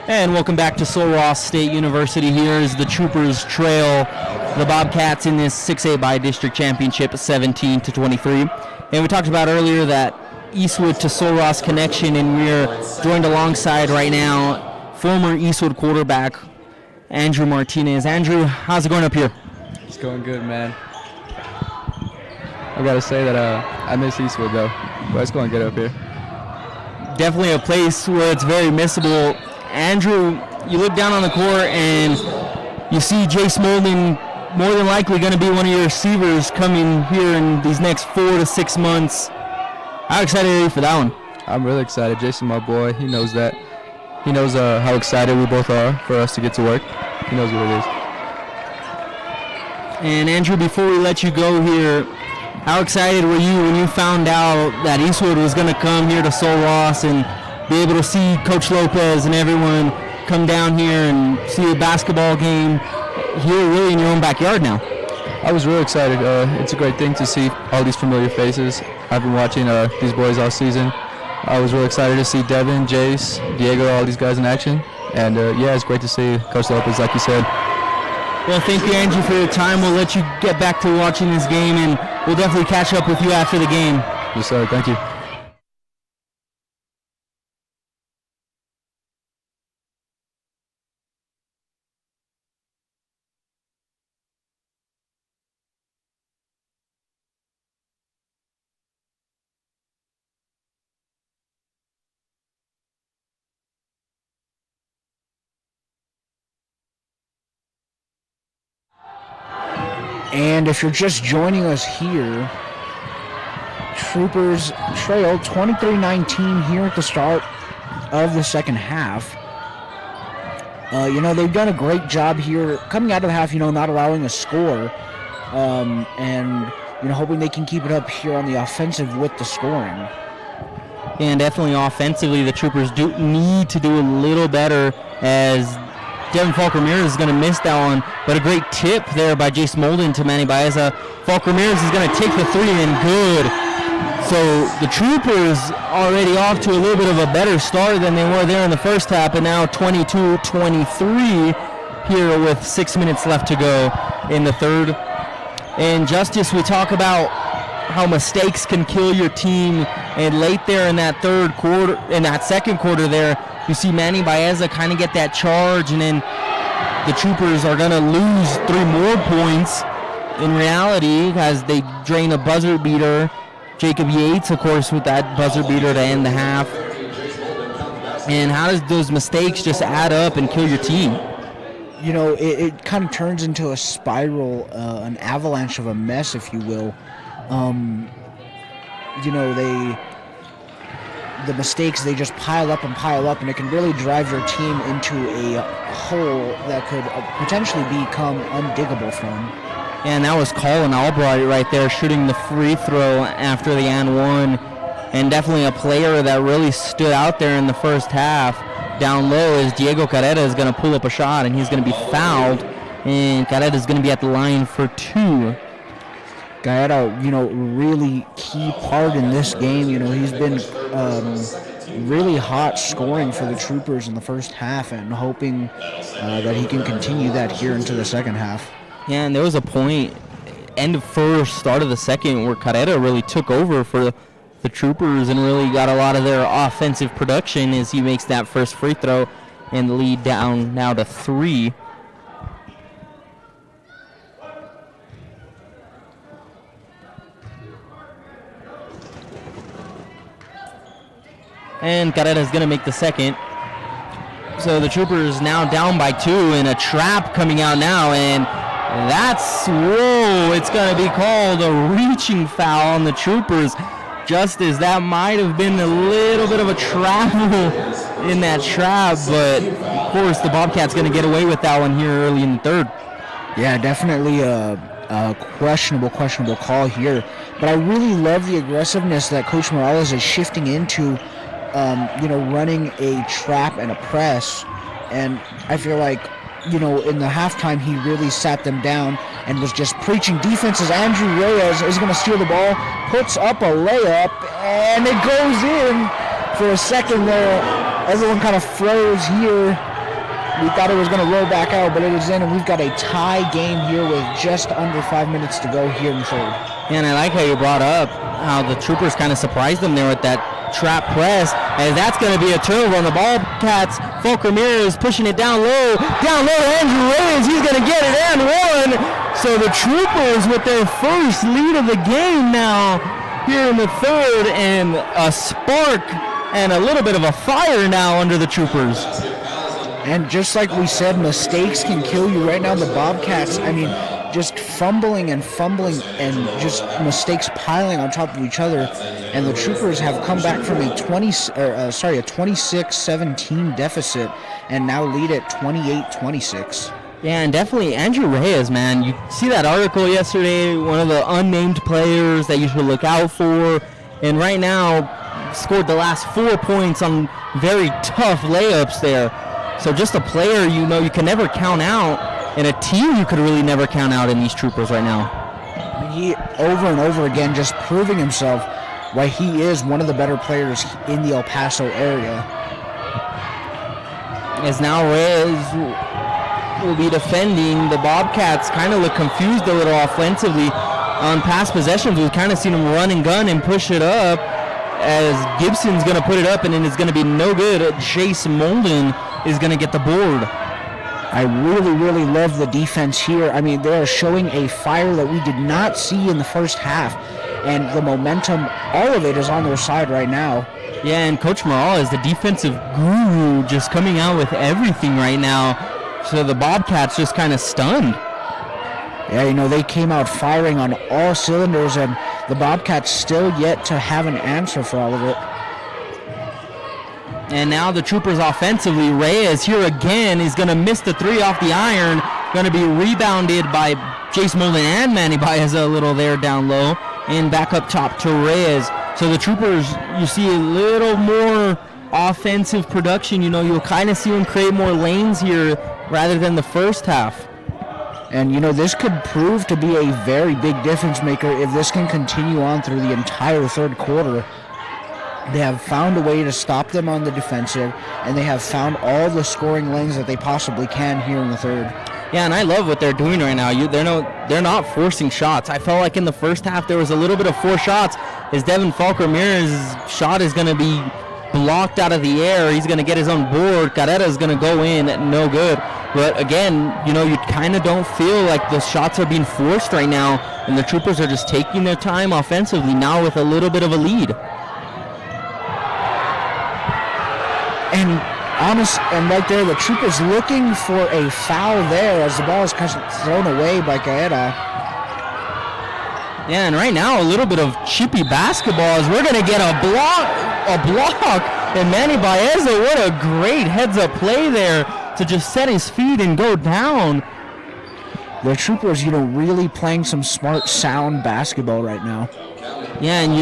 Speaker 1: And welcome back to Sul Ross State University. Here is the Troopers trail the Bobcats in this 6A by district championship 17-23. And we talked about earlier that Eastwood to Sul Ross connection, and we're joined alongside right now former Eastwood quarterback Andrew Martinez. Andrew, how's it going up here?
Speaker 4: It's going good, man. I gotta say that I miss Eastwood though, but it's going good up here.
Speaker 1: Definitely a place where it's very missable. Andrew, you look down on the court and you see Jace Molden more than likely going to be one of your receivers coming here in these next 4 to 6 months. How excited are you for that one?
Speaker 4: I'm really excited. Jason, my boy, he knows that. He knows how excited we both are for us to get to work. He knows what it is.
Speaker 1: And Andrew, before we let you go here, how excited were you when you found out that Eastwood was going to come here to Sul Ross and be able to see Coach Lopez and everyone come down here and see a basketball game here really in your own backyard now?
Speaker 4: I was really excited. It's a great thing to see all these familiar faces. I've been watching these boys all season. I was really excited to see Devin, Jace, Diego, all these guys in action. And yeah, it's great to see Coach Lopez, like you said.
Speaker 1: Well, thank you, Angie, for your time. We'll let you get back to watching this game, and we'll definitely catch up with you after the game.
Speaker 4: Yes, sir. Thank you.
Speaker 2: And if you're just joining us here, Troopers trail 23-19 here at the start of the second half. They've done a great job here coming out of the half, not allowing a score, and hoping they can keep it up here on the offensive with the scoring.
Speaker 1: And definitely offensively, the Troopers do need to do a little better, as Devin Falk Ramirez is going to miss that one, but a great tip there by Jace Molden to Manny Baeza. Falk Ramirez is going to take the three and good. So the Troopers already off to a little bit of a better start than they were there in the first half, and now 22-23 here with 6 minutes left to go in the third. And Justice, we talk about how mistakes can kill your team, and late there in that third quarter, in that second quarter there, you see Manny Baeza kind of get that charge, and then the Troopers are going to lose 3 more points in reality as they drain a buzzer beater. Jacob Yates, of course, with that buzzer beater to end the half. And how does those mistakes just add up and kill your team?
Speaker 2: It kind of turns into a spiral, an avalanche of a mess, if you will. The mistakes, they just pile up, and it can really drive your team into a hole that could potentially become undiggable from.
Speaker 1: And that was Colin Albright right there shooting the free throw after the and one. And definitely a player that really stood out there in the first half. Down low is Diego Carrera is going to pull up a shot, and he's going to be fouled. And Carrera is going to be at the line for 2.
Speaker 2: Gallardo, really key part in this game. He's been really hot scoring for the Troopers in the first half, and hoping that he can continue that here into the second half.
Speaker 1: Yeah, and there was a point, end of first, start of the second, where Carrera really took over for the Troopers and really got a lot of their offensive production as he makes that first free throw and the lead down now to 3. And Carrera is going to make the second. So the Troopers now down by 2, and a trap coming out now, and it's going to be called a reaching foul on the Troopers. Just as that might have been a little bit of a travel in that trap, but of course the Bobcats going to get away with that one here early in the third.
Speaker 2: Yeah, definitely a questionable call here. But I really love the aggressiveness that Coach Morales is shifting into, running a trap and a press. And I feel like, in the halftime, he really sat them down and was just preaching defense as Andrew Reyes is going to steal the ball, puts up a layup, and it goes in. For a second there, everyone kind of froze here We thought it was going to roll back out, but it is in, and we've got a tie game here with just under 5 minutes to go here in the third.
Speaker 1: And I like how you brought up how the Troopers kind of surprised them there with that trap press, as that's going to be a turnover on the Bobcats. Folk Ramirez pushing it down low, Andrew Reyes, he's going to get it and one. So the Troopers with their first lead of the game now here in the third, and a spark and a little bit of a fire now under the Troopers.
Speaker 2: And just like we said, mistakes can kill you. Right now, the Bobcats, just fumbling and just mistakes piling on top of each other. And the Troopers have come back from a 26-17 deficit and now lead at 28-26.
Speaker 1: Yeah, and definitely Andrew Reyes, man. You see that article yesterday, one of the unnamed players that you should look out for. And right now, scored the last 4 points on very tough layups there. So just a player you can never count out, and a team you could really never count out in these Troopers right now.
Speaker 2: He, over and over again, just proving himself why he is one of the better players in the El Paso area.
Speaker 1: As now Reyes will be defending. The Bobcats kind of look confused a little offensively. On past possessions, we've kind of seen them run and gun and push it up, as Gibson's going to put it up, and then it's going to be no good. Jace Molden is going to get the board.
Speaker 2: I really, really love the defense here. They are showing a fire that we did not see in the first half, and the momentum, all of it is on their side right now.
Speaker 1: Yeah, and Coach Morales is the defensive guru, just coming out with everything right now. So the Bobcats just kind of stunned.
Speaker 2: Yeah, they came out firing on all cylinders, and the Bobcats still yet to have an answer for all of it.
Speaker 1: And now the Troopers offensively, Reyes here again is going to miss the three off the iron. Going to be rebounded by Jace Molden and Manny Baez a little there down low. And back up top to Reyes. So the Troopers, you see a little more offensive production. You'll kind of see them create more lanes here rather than the first half.
Speaker 2: And, this could prove to be a very big difference maker if this can continue on through the entire third quarter. They have found a way to stop them on the defensive, and they have found all the scoring lanes that they possibly can here in the third.
Speaker 1: Yeah, and I love what they're doing right now. They're not forcing shots. I felt like in the first half there was a little bit of forced shots. As Devin Falk Ramirez's shot is going to be blocked out of the air. He's going to get his own board. Carrera is going to go in, no good. But again, you kind of don't feel like the shots are being forced right now, and the Troopers are just taking their time offensively now with a little bit of a lead.
Speaker 2: And right there, the Troopers looking for a foul there as the ball is thrown away by Carrera.
Speaker 1: Yeah, and right now a little bit of chippy basketball as we're going to get a block. And Manny Baez, what a great heads-up play there to just set his feet and go down.
Speaker 2: The Troopers, really playing some smart, sound basketball right now.
Speaker 1: Yeah, and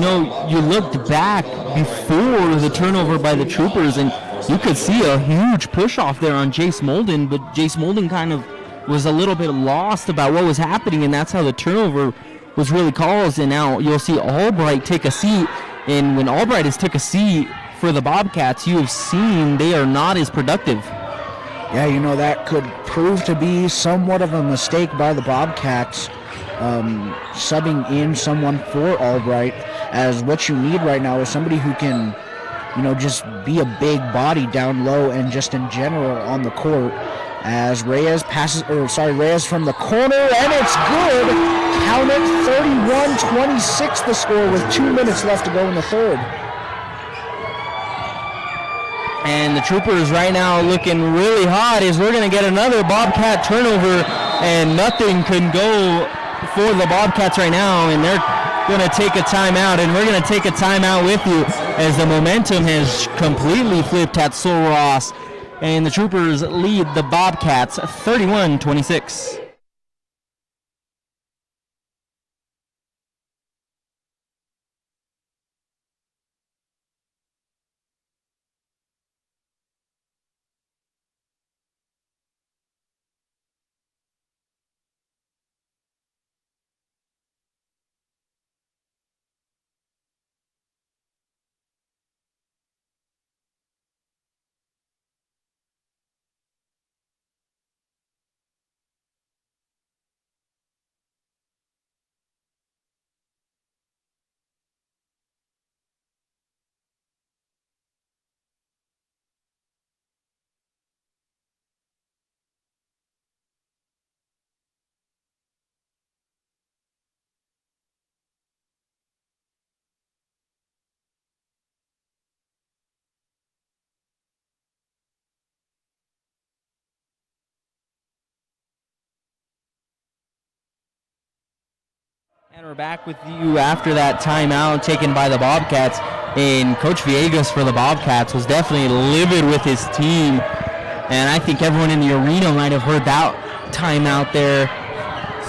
Speaker 1: you looked back before the turnover by the Troopers, and you could see a huge push-off there on Jace Molden, but Jace Molden kind of was a little bit lost about what was happening, and that's how the turnover was really caused. And now you'll see Albright take a seat, and when Albright has took a seat for the Bobcats, you have seen they are not as productive.
Speaker 2: Yeah, that could prove to be somewhat of a mistake by the Bobcats, subbing in someone for Albright, as what you need right now is somebody who can, just be a big body down low and just in general on the court. As Reyes Reyes from the corner, and it's good. Count it, 31-26 the score with 2 minutes left to go in the third.
Speaker 1: And the Troopers right now looking really hot as we're going to get another Bobcat turnover, and nothing can go for the Bobcats right now, and they're going to take a timeout, and we're going to take a timeout with you as the momentum has completely flipped at Sul Ross, and the Troopers lead the Bobcats 31-26. And we're back with you after that timeout taken by the Bobcats. And Coach Villegas for the Bobcats was definitely livid with his team. And I think everyone in the arena might have heard that timeout there.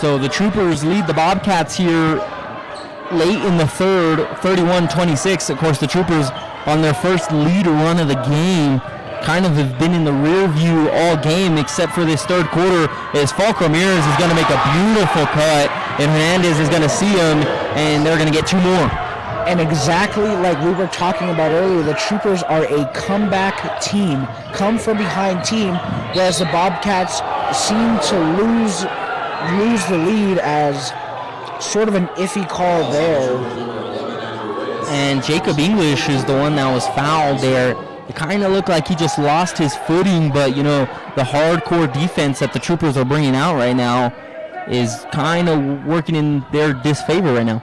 Speaker 1: So the Troopers lead the Bobcats here late in the third, 31-26. Of course, the Troopers on their first lead run of the game kind of have been in the rear view all game except for this third quarter as Falk Ramirez is going to make a beautiful cut and Hernandez is going to see him and they're going to get 2 more.
Speaker 2: And exactly like we were talking about earlier, the Troopers are a comeback team, come from behind team, whereas the Bobcats seem to lose the lead as sort of an iffy call there.
Speaker 1: And Jacob English is the one that was fouled there. It kind of looked like he just lost his footing, but you know, the hardcore defense that the Troopers are bringing out right now is kind of working in their disfavor right now.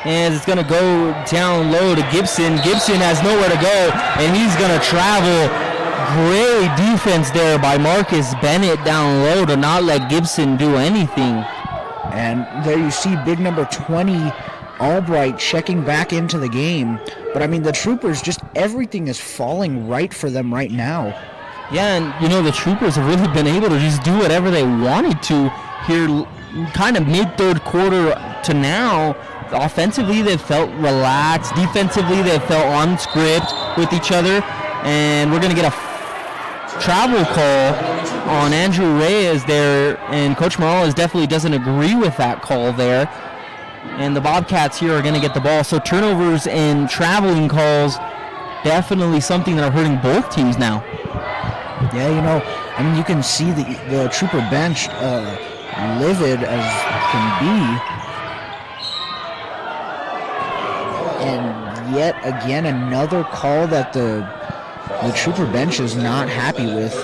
Speaker 1: And it's going to go down low to Gibson. Gibson has nowhere to go, and he's going to travel. Great defense there by Marcus Bennett down low to not let Gibson do anything.
Speaker 2: And there you see big number 20, Albright, checking back into the game. But, I mean, the Troopers, just everything is falling right for them right now.
Speaker 1: Yeah, and, you know, the Troopers have really been able to just do whatever they wanted to here kind of mid-third quarter to now. Offensively, they felt relaxed. Defensively, they felt on script with each other. And we're going to get a travel call on Andrew Reyes there. And Coach Morales definitely doesn't agree with that call there. And the Bobcats here are going to get the ball. So turnovers and traveling calls, definitely something that are hurting both teams now.
Speaker 2: Yeah, you know, I mean, you can see the Trooper bench livid as can be. And yet again, another call that the Trooper bench is not happy with.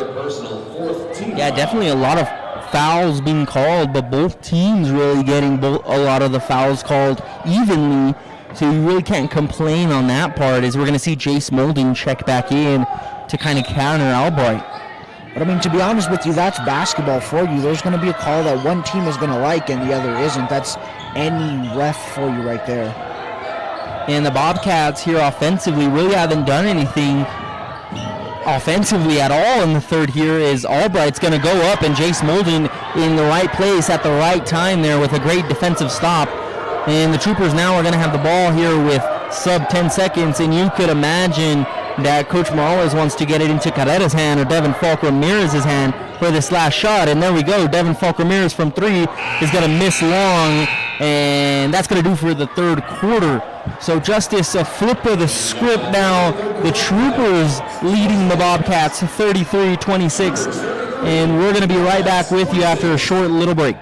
Speaker 1: Yeah, definitely a lot of fouls being called, but both teams really getting a lot of the fouls called evenly. So you really can't complain on that part, as we're going to see Jace Molding check back in to kind of counter Albright.
Speaker 2: But I mean, to be honest with you, that's basketball for you. There's going to be a call that one team is going to like and the other isn't. That's any ref for you right there.
Speaker 1: And the Bobcats here offensively really haven't done anything offensively at all in the third here, as Albright's going to go up and Jace Molden in the right place at the right time there with a great defensive stop. And the Troopers now are going to have the ball here with sub 10 seconds, and you could imagine that Coach Morales wants to get it into Carrera's hand or Devin Falk Ramirez's hand for this last shot. And there we go. Devin Falk Ramirez from 3 is going to miss long, and that's going to do for the third quarter. So Justice, a flip of the script now. The Troopers leading the Bobcats 33-26. And we're going to be right back with you after a short little break.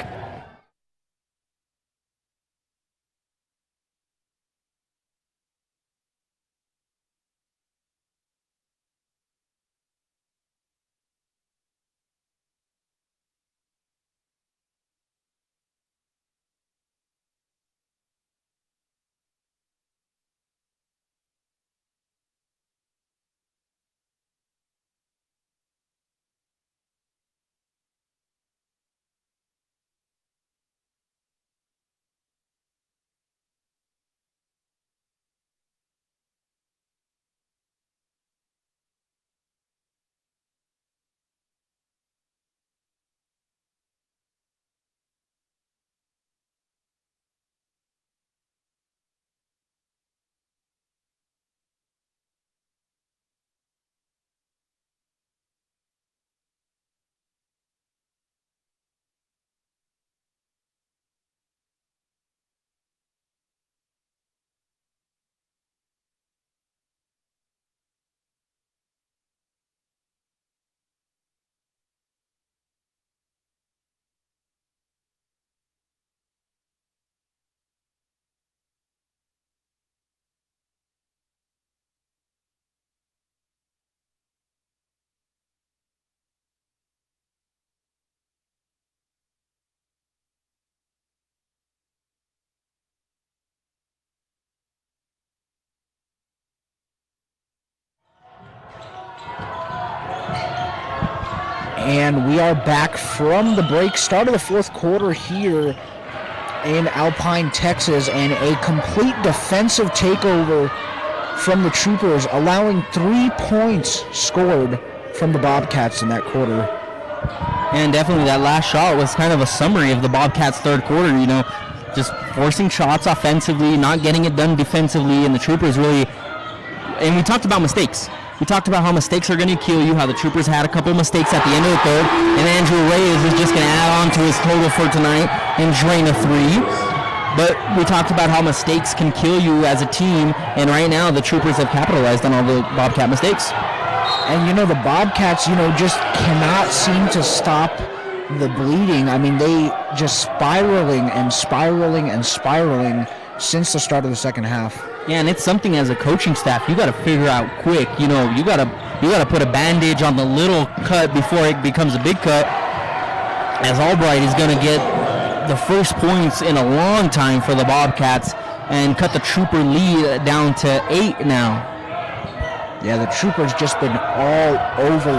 Speaker 2: And we are back from the break. Start of the fourth quarter here in Alpine, Texas, and a complete defensive takeover from the Troopers, allowing 3 points scored from the Bobcats in that quarter.
Speaker 1: And definitely that last shot was kind of a summary of the Bobcats' third quarter, just forcing shots offensively, not getting it done defensively, and the Troopers really, and we talked about mistakes. We talked about how mistakes are going to kill you, how the Troopers had a couple mistakes at the end of the third, and Andrew Reyes is just going to add on to his total for tonight and drain a 3. But we talked about how mistakes can kill you as a team, and right now the Troopers have capitalized on all the Bobcat mistakes.
Speaker 2: And, the Bobcats, just cannot seem to stop the bleeding. I mean, they just spiraling and spiraling and spiraling since the start of the second half.
Speaker 1: Yeah, and it's something as a coaching staff you got to figure out quick. You got to put a bandage on the little cut before it becomes a big cut. As Albright is going to get the first points in a long time for the Bobcats and cut the Trooper lead down to 8 now.
Speaker 2: Yeah, the Troopers just been all over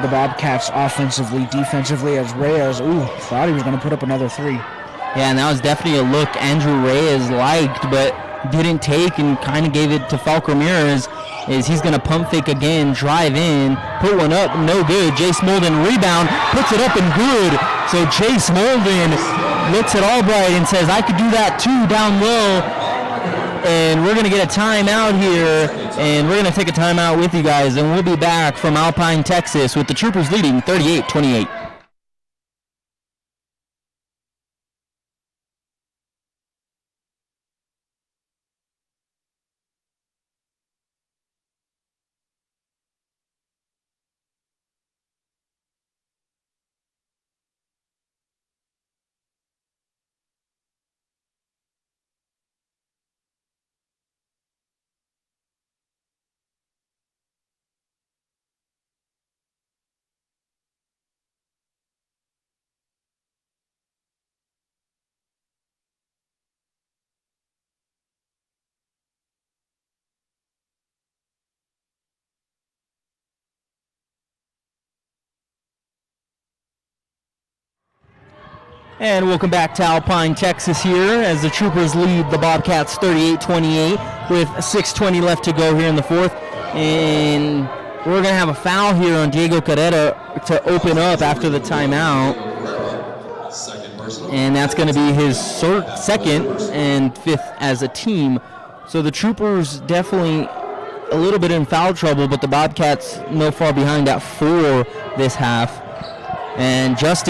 Speaker 2: the Bobcats offensively, defensively, as Reyes, thought he was going to put up another 3.
Speaker 1: Yeah, and that was definitely a look Andrew Reyes liked, but didn't take and kind of gave it to Falk Ramirez. He's going to pump fake again, drive in, put one up, no good. Jace Molden rebound, puts it up and good. So Jace Molden looks at Albright and says, I could do that too down low. And we're going to get a timeout here, and we're going to take a timeout with you guys, and we'll be back from Alpine, Texas, with the Troopers leading 38-28. And welcome back to Alpine, Texas here as the Troopers lead the Bobcats 38-28 with 6:20 left to go here in the fourth. And we're going to have a foul here on Diego Carrera to open up after the timeout. And that's going to be his second and fifth as a team. So the Troopers definitely a little bit in foul trouble, but the Bobcats no far behind at 4 this half. And just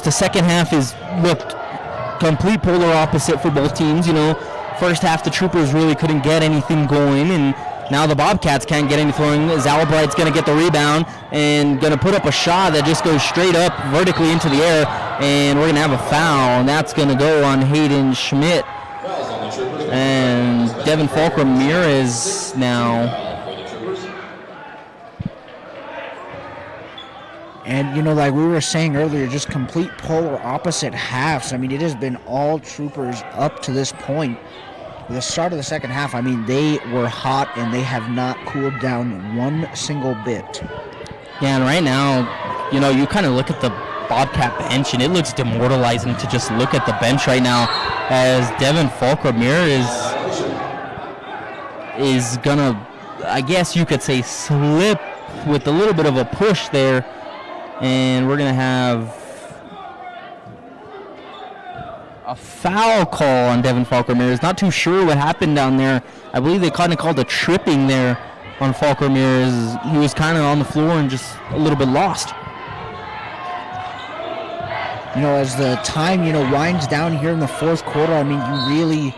Speaker 1: the second half is looked complete polar opposite for both teams. First half the Troopers really couldn't get anything going, and now the Bobcats can't get anything. Albright's going to get the rebound and going to put up a shot that just goes straight up vertically into the air, and we're going to have a foul, and that's going to go on Hayden Schmidt. And Devin Falk Ramirez now.
Speaker 2: And, like we were saying earlier, just complete polar opposite halves. I mean, it has been all Troopers up to this point. The start of the second half, they were hot and they have not cooled down one single bit.
Speaker 1: Yeah, and right now, you kind of look at the Bobcat bench and it looks demoralizing to just look at the bench right now as Devin Falk Ramirez is going to, I guess you could say, slip with a little bit of a push there. And we're going to have a foul call on Devin Falk Ramirez. Not too sure what happened down there. I believe they kind of called a tripping there on Falk Ramirez. He was kind of on the floor and just a little bit lost.
Speaker 2: As the time, winds down here in the fourth quarter, you really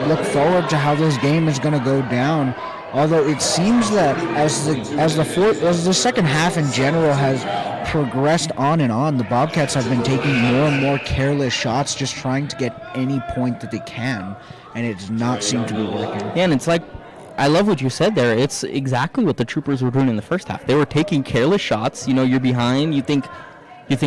Speaker 2: look forward to how this game is going to go down. Although it seems that as the second half in general has progressed on and on, the Bobcats have been taking more and more careless shots, just trying to get any point that they can, and it does not seem to be working.
Speaker 1: Yeah, and it's like, I love what you said there. It's exactly what the Troopers were doing in the first half. They were taking careless shots. You're behind. You think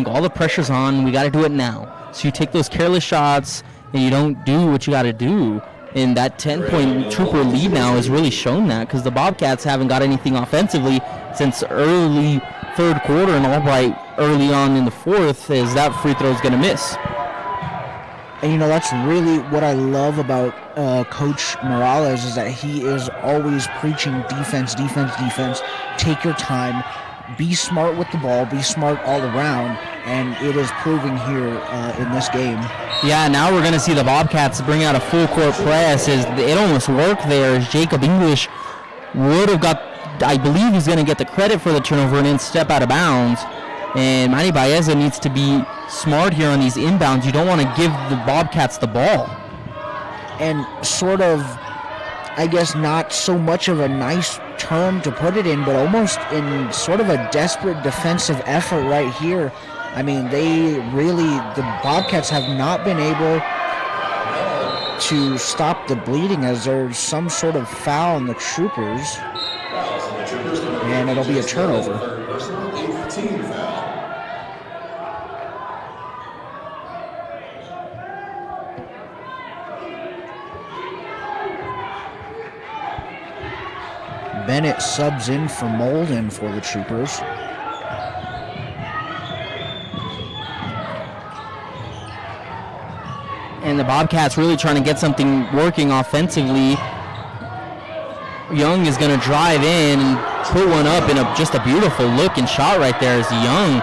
Speaker 1: all the pressure's on. We got to do it now. So you take those careless shots and you don't do what you got to do. And that 10-point Trooper lead now has really shown that, because the Bobcats haven't got anything offensively since early third quarter, and Albright early on in the fourth is that free throw is going to miss.
Speaker 2: And, that's really what I love about Coach Morales, is that he is always preaching defense. Take your time. Be smart with the ball. Be smart all around. And it is proving here in this game.
Speaker 1: Yeah, now we're going to see the Bobcats bring out a full-court press. It almost worked there, as Jacob English would have got, I believe he's going to get the credit for the turnover and then step out of bounds. And Manny Baeza needs to be smart here on these inbounds. You don't want to give the Bobcats the ball.
Speaker 2: And sort of, I guess, not so much of a nice term to put it in, but almost in sort of a desperate defensive effort right here. I mean, the Bobcats have not been able to stop the bleeding, as there's some sort of foul on the Troopers. And it'll be a turnover. Bennett subs in for Molden for the Troopers.
Speaker 1: And the Bobcats really trying to get something working offensively. Young is going to drive in and put one up in just a beautiful looking shot right there, as Young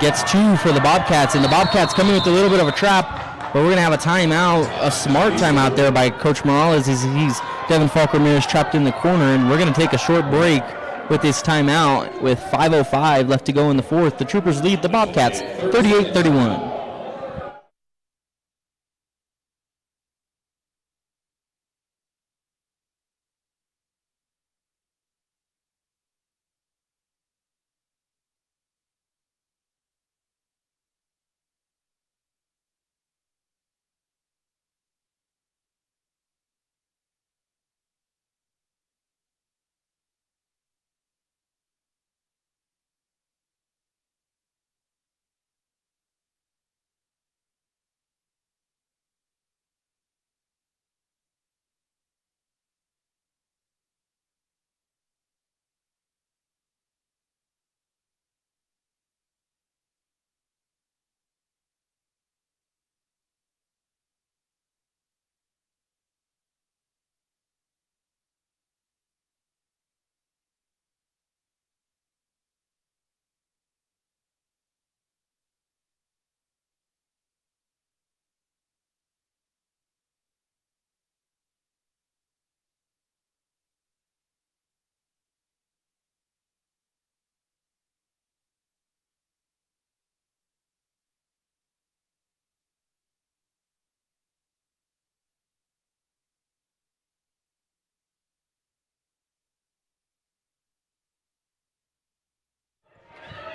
Speaker 1: gets two for the Bobcats. And the Bobcats coming with a little bit of a trap, but we're going to have a timeout, a smart timeout there by Coach Morales. He's Devin Falk Ramirez trapped in the corner, and we're going to take a short break with this timeout with 5:05 left to go in the fourth. The Troopers lead the Bobcats 38-31.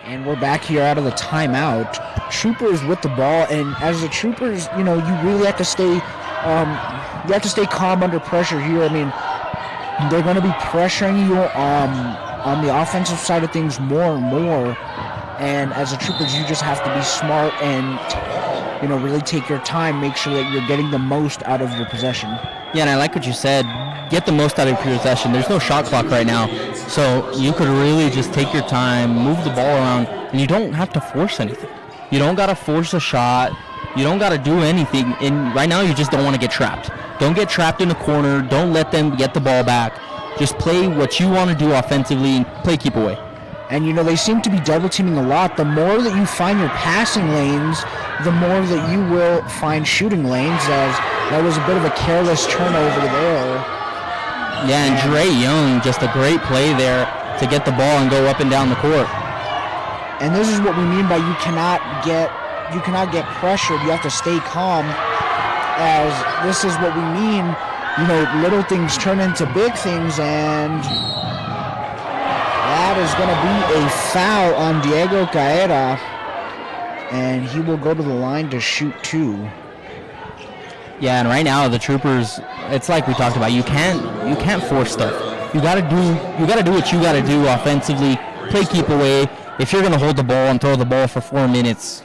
Speaker 2: And we're back here out of the timeout. Troopers with the ball, and as the Troopers, you really have to stay, calm under pressure here. I mean, they're going to be pressuring you on the offensive side of things more and more. And as the Troopers, you just have to be smart and, really take your time, make sure that you're getting the most out of your possession.
Speaker 1: Yeah, and I like what you said. Get the most out of your possession. There's no shot clock right now, so you could really just take your time, move the ball around, and you don't have to force anything. You don't got to force a shot. You don't got to do anything. And right now, you just don't want to get trapped. Don't get trapped in the corner. Don't let them get the ball back. Just play what you want to do offensively and play keep away.
Speaker 2: And, they seem to be double teaming a lot. The more that you find your passing lanes, the more that you will find shooting lanes, as that was a bit of a careless turnover there.
Speaker 1: Yeah, and Dre Young, just a great play there to get the ball and go up and down the court.
Speaker 2: And this is what we mean by you cannot get pressured. You have to stay calm, as this is what we mean. Little things turn into big things, and that is going to be a foul on Diego Caeta, and he will go to the line to shoot two.
Speaker 1: Yeah, and right now the Troopers, it's like we talked about. You can't force stuff. You gotta do what you gotta do offensively. Play keep away. If you're gonna hold the ball and throw the ball for 4 minutes,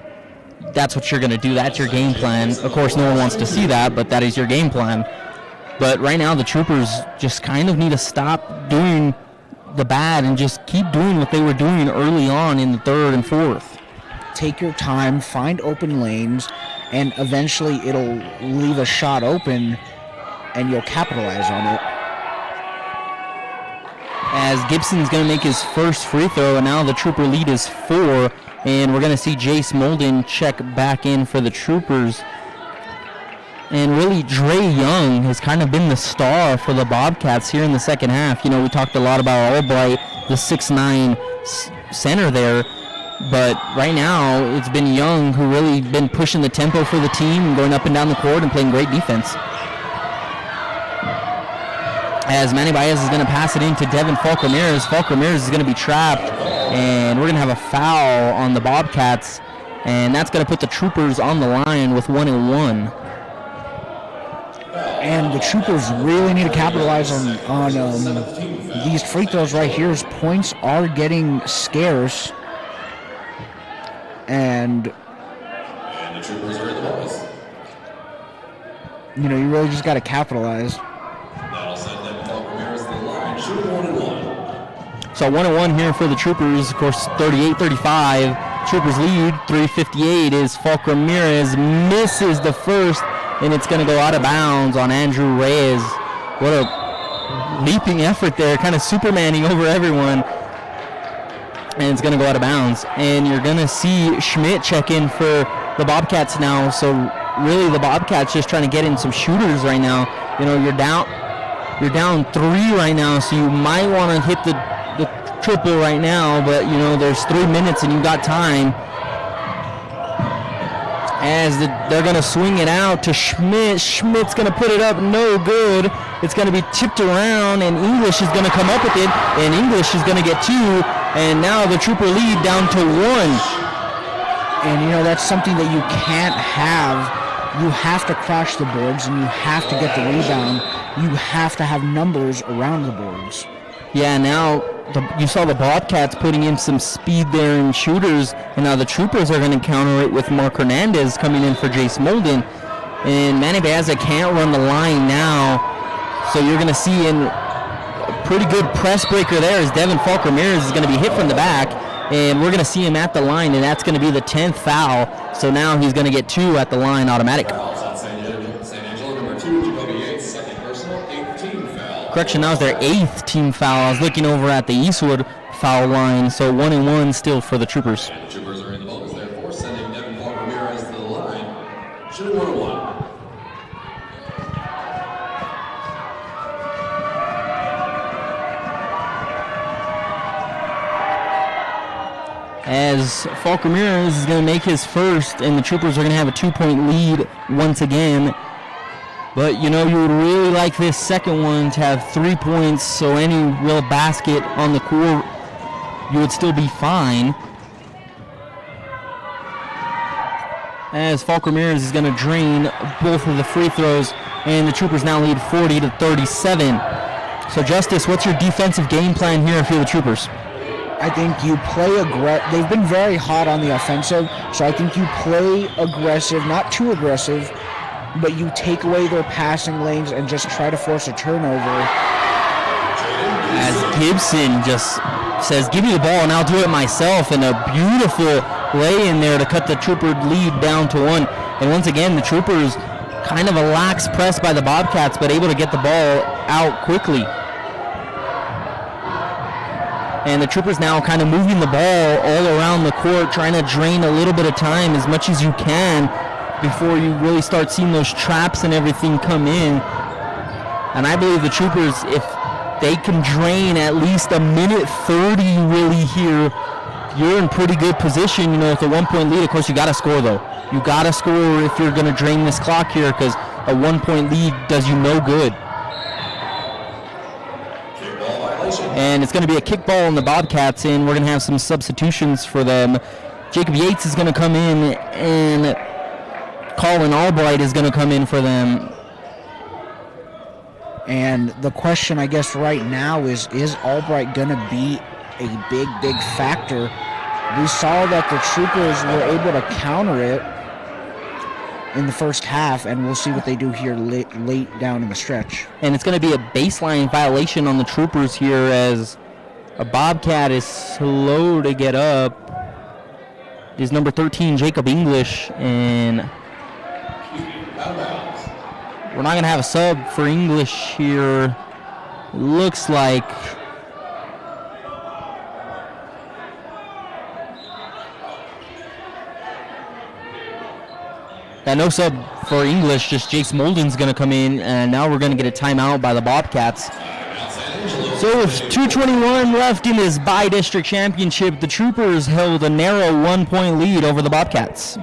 Speaker 1: that's what you're gonna do. That's your game plan. Of course, no one wants to see that, but that is your game plan. But right now the Troopers just kind of need to stop doing the bad and just keep doing what they were doing early on in the third and fourth.
Speaker 2: Take your time, find open lanes, and eventually it'll leave a shot open and you'll capitalize on it.
Speaker 1: As Gibson's going to make his first free throw, and now the Trooper lead is 4, and we're going to see Jace Molden check back in for the Troopers. And really, Dre Young has kind of been the star for the Bobcats here in the second half. You know, we talked a lot about Albright, the 6'9" center there, but right now it's been Young who really been pushing the tempo for the team and going up and down the court and playing great defense. As Manny Baez is going to pass it into Devin Falk Ramirez. Falk Ramirez is going to be trapped, and we're going to have a foul on the Bobcats, and that's going to put the Troopers on the line with 1-1.
Speaker 2: And the Troopers really need to capitalize on these free throws right here, as points are getting scarce. And
Speaker 3: the Troopers are in the bonus.
Speaker 2: You know, you really just got to capitalize.
Speaker 3: That'll send them Falk Ramirez to the line. Shooting 1-1.
Speaker 1: So 1-1 here for the Troopers. Of course, 38-35. Troopers lead. 3:58 is Falk Ramirez. Misses the first, and it's going to go out of bounds on Andrew Reyes. What a leaping effort there, kind of Supermaning over everyone. And it's going to go out of bounds. And you're going to see Schmidt check in for the Bobcats now. So really the Bobcats just trying to get in some shooters right now. You know, you're down 3 right now, so you might want to hit the triple right now, but you know, there's 3 minutes and you got time. As they're going to swing it out to Schmidt. Schmidt's going to put it up, no good. It's going to be tipped around, and English is going to come up with it, and English is going to get 2, and now the Trooper lead down to 1.
Speaker 2: And you know, that's something that you can't have. You have to crash the boards, and you have to get the rebound. You have to have numbers around the boards.
Speaker 1: Yeah, now you saw the Bobcats putting in some speed there in shooters, and now the Troopers are going to counter it with Mark Hernandez coming in for Jace Molden. And Manny Baeza can't run the line now, so you're going to see a pretty good press breaker there as Devin Falk Ramirez is going to be hit from the back, and we're going to see him at the line, and that's going to be the 10th foul. So now he's going to get 2 at the line automatic.
Speaker 3: St. Angelo, number 2, Jacoby Yates, second personal, 8th team foul.
Speaker 1: Correction, that was their 8th team foul. I was looking over at the Eastwood foul line, so 1-1 still for the Troopers.
Speaker 3: And the Troopers are in the bonus, therefore, sending Devin Falk Ramirez to the line. Shooting 1-1.
Speaker 1: As Falk Ramirez is going to make his first, and the Troopers are going to have a 2-point lead once again. But, you know, you would really like this second one to have 3 points, so any real basket on the court, you would still be fine. As Falk Ramirez is going to drain both of the free throws, and the Troopers now lead 40-37. So, Justice, what's your defensive game plan here for the Troopers?
Speaker 2: I think you play they've been very hot on the offensive, so I think you play aggressive, not too aggressive, but you take away their passing lanes and just try to force a turnover.
Speaker 1: As Gibson just says, give me the ball and I'll do it myself, and a beautiful lay in there to cut the Trooper lead down to 1. And once again, the Troopers kind of a lax press by the Bobcats, but able to get the ball out quickly. And the Troopers now kind of moving the ball all around the court, trying to drain a little bit of time as much as you can before you really start seeing those traps and everything come in. And I believe the Troopers, if they can drain at least a minute 30 really here, you're in pretty good position. You know, with a 1-point lead, of course, you got to score, though. You got to score if you're going to drain this clock here, because a 1-point lead does you no good. And it's going to be a kickball on the Bobcats, and we're going to have some substitutions for them. Jacob Yates is going to come in, and Colin Albright is going to come in for them.
Speaker 2: And the question, I guess, right now is Albright going to be a big factor? We saw that the Troopers were able to counter it in the first half, and we'll see what they do here late down in the stretch.
Speaker 1: And it's going to be a baseline violation on the Troopers here as a Bobcat is slow to get up. Is number 13 Jacob English, and we're not going to have a sub for English here. Looks like no sub for English, just Jace Molden's going to come in, and now we're going to get a timeout by the Bobcats. So with 2:21 left in this bi-district championship, the Troopers held a narrow 1-point lead over the Bobcats.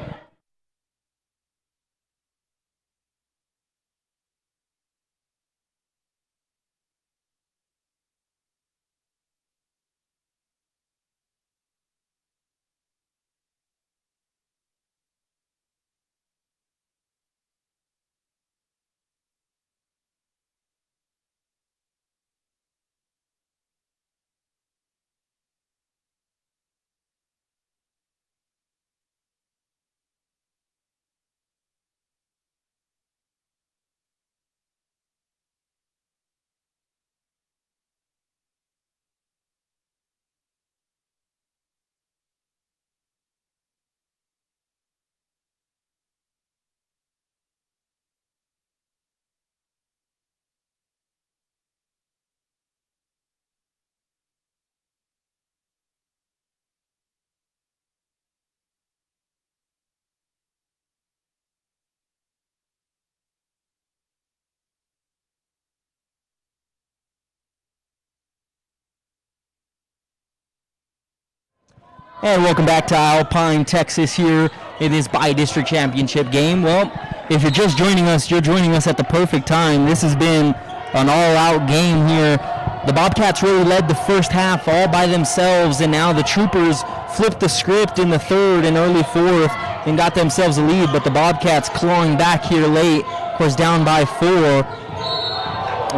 Speaker 1: And welcome back to Alpine, Texas here in this bi-district championship game. Well, if you're just joining us, you're joining us at the perfect time. This has been an all-out game here. The Bobcats really led the first half all by themselves, and now the Troopers flipped the script in the third and early fourth and got themselves a lead, but the Bobcats clawing back here late, of course down by 4.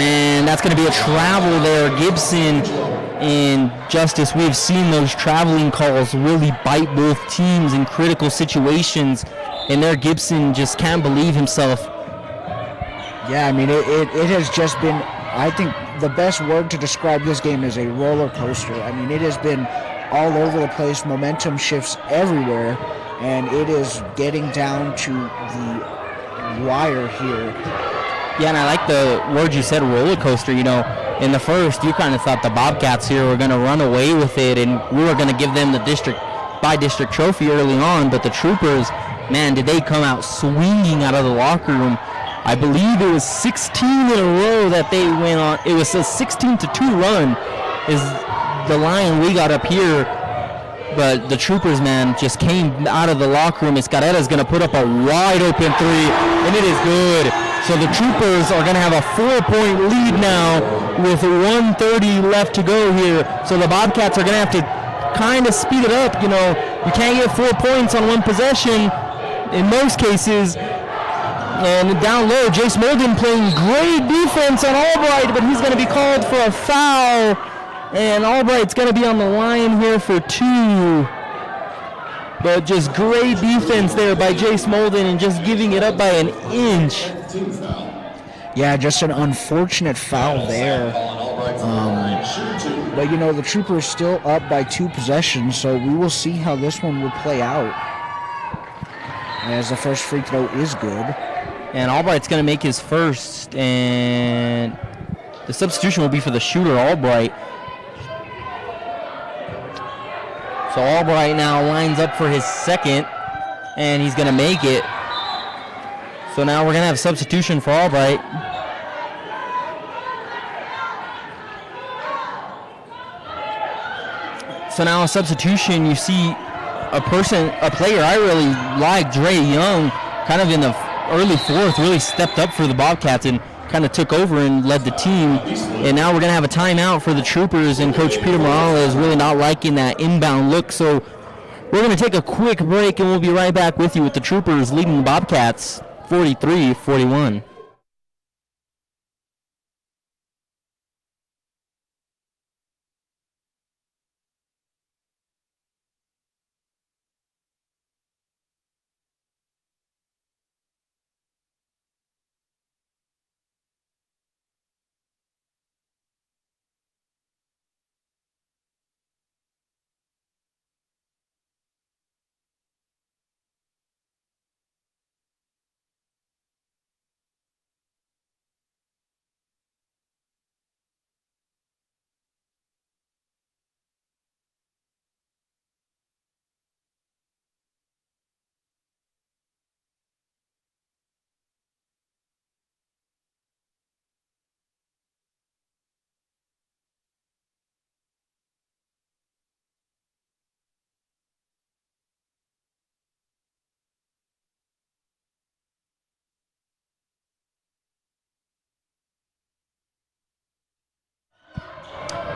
Speaker 1: And that's going to be a travel there. Gibson and Justice, we've seen those traveling calls really bite both teams in critical situations, and there Gibson just can't believe himself.
Speaker 2: Yeah, I mean, it has just been, I think the best word to describe this game is a roller coaster. I mean, it has been all over the place, momentum shifts everywhere, and it is getting down to the wire here.
Speaker 1: Yeah, and I like the word you said, roller coaster. You know, in the first, you kind of thought the Bobcats here were going to run away with it, and we were going to give them the by-district trophy early on, but the Troopers, man, did they come out swinging out of the locker room. I believe it was 16 in a row that they went on. It was a 16-2 run is the line we got up here. But the Troopers, man, just came out of the locker room. Escarreta's going to put up a wide-open three, and it is good. So the Troopers are going to have a 4-point lead now with 1:30 left to go here. So the Bobcats are going to have to kind of speed it up. You know, you can't get 4 points on one possession in most cases. And down low, Jace Molden playing great defense on Albright, but he's going to be called for a foul. And Albright's going to be on the line here for 2. But just great defense there by Jace Molden and just giving it up by an inch.
Speaker 2: Yeah, just an unfortunate foul there. But, you know, the Troopers still up by 2 possessions, so we will see how this one will play out. As the first free throw is good.
Speaker 1: And Albright's going to make his first, and the substitution will be for the shooter, Albright. So Albright now lines up for his second, and he's going to make it. So now we're going to have a substitution for Albright. So now a substitution, you see a player I really like, Dre Young, kind of in the early fourth, really stepped up for the Bobcats and kind of took over and led the team. And now we're going to have a timeout for the Troopers, and Coach Peter Morales is really not liking that inbound look. So we're going to take a quick break, and we'll be right back with you with the Troopers leading the Bobcats 43-41.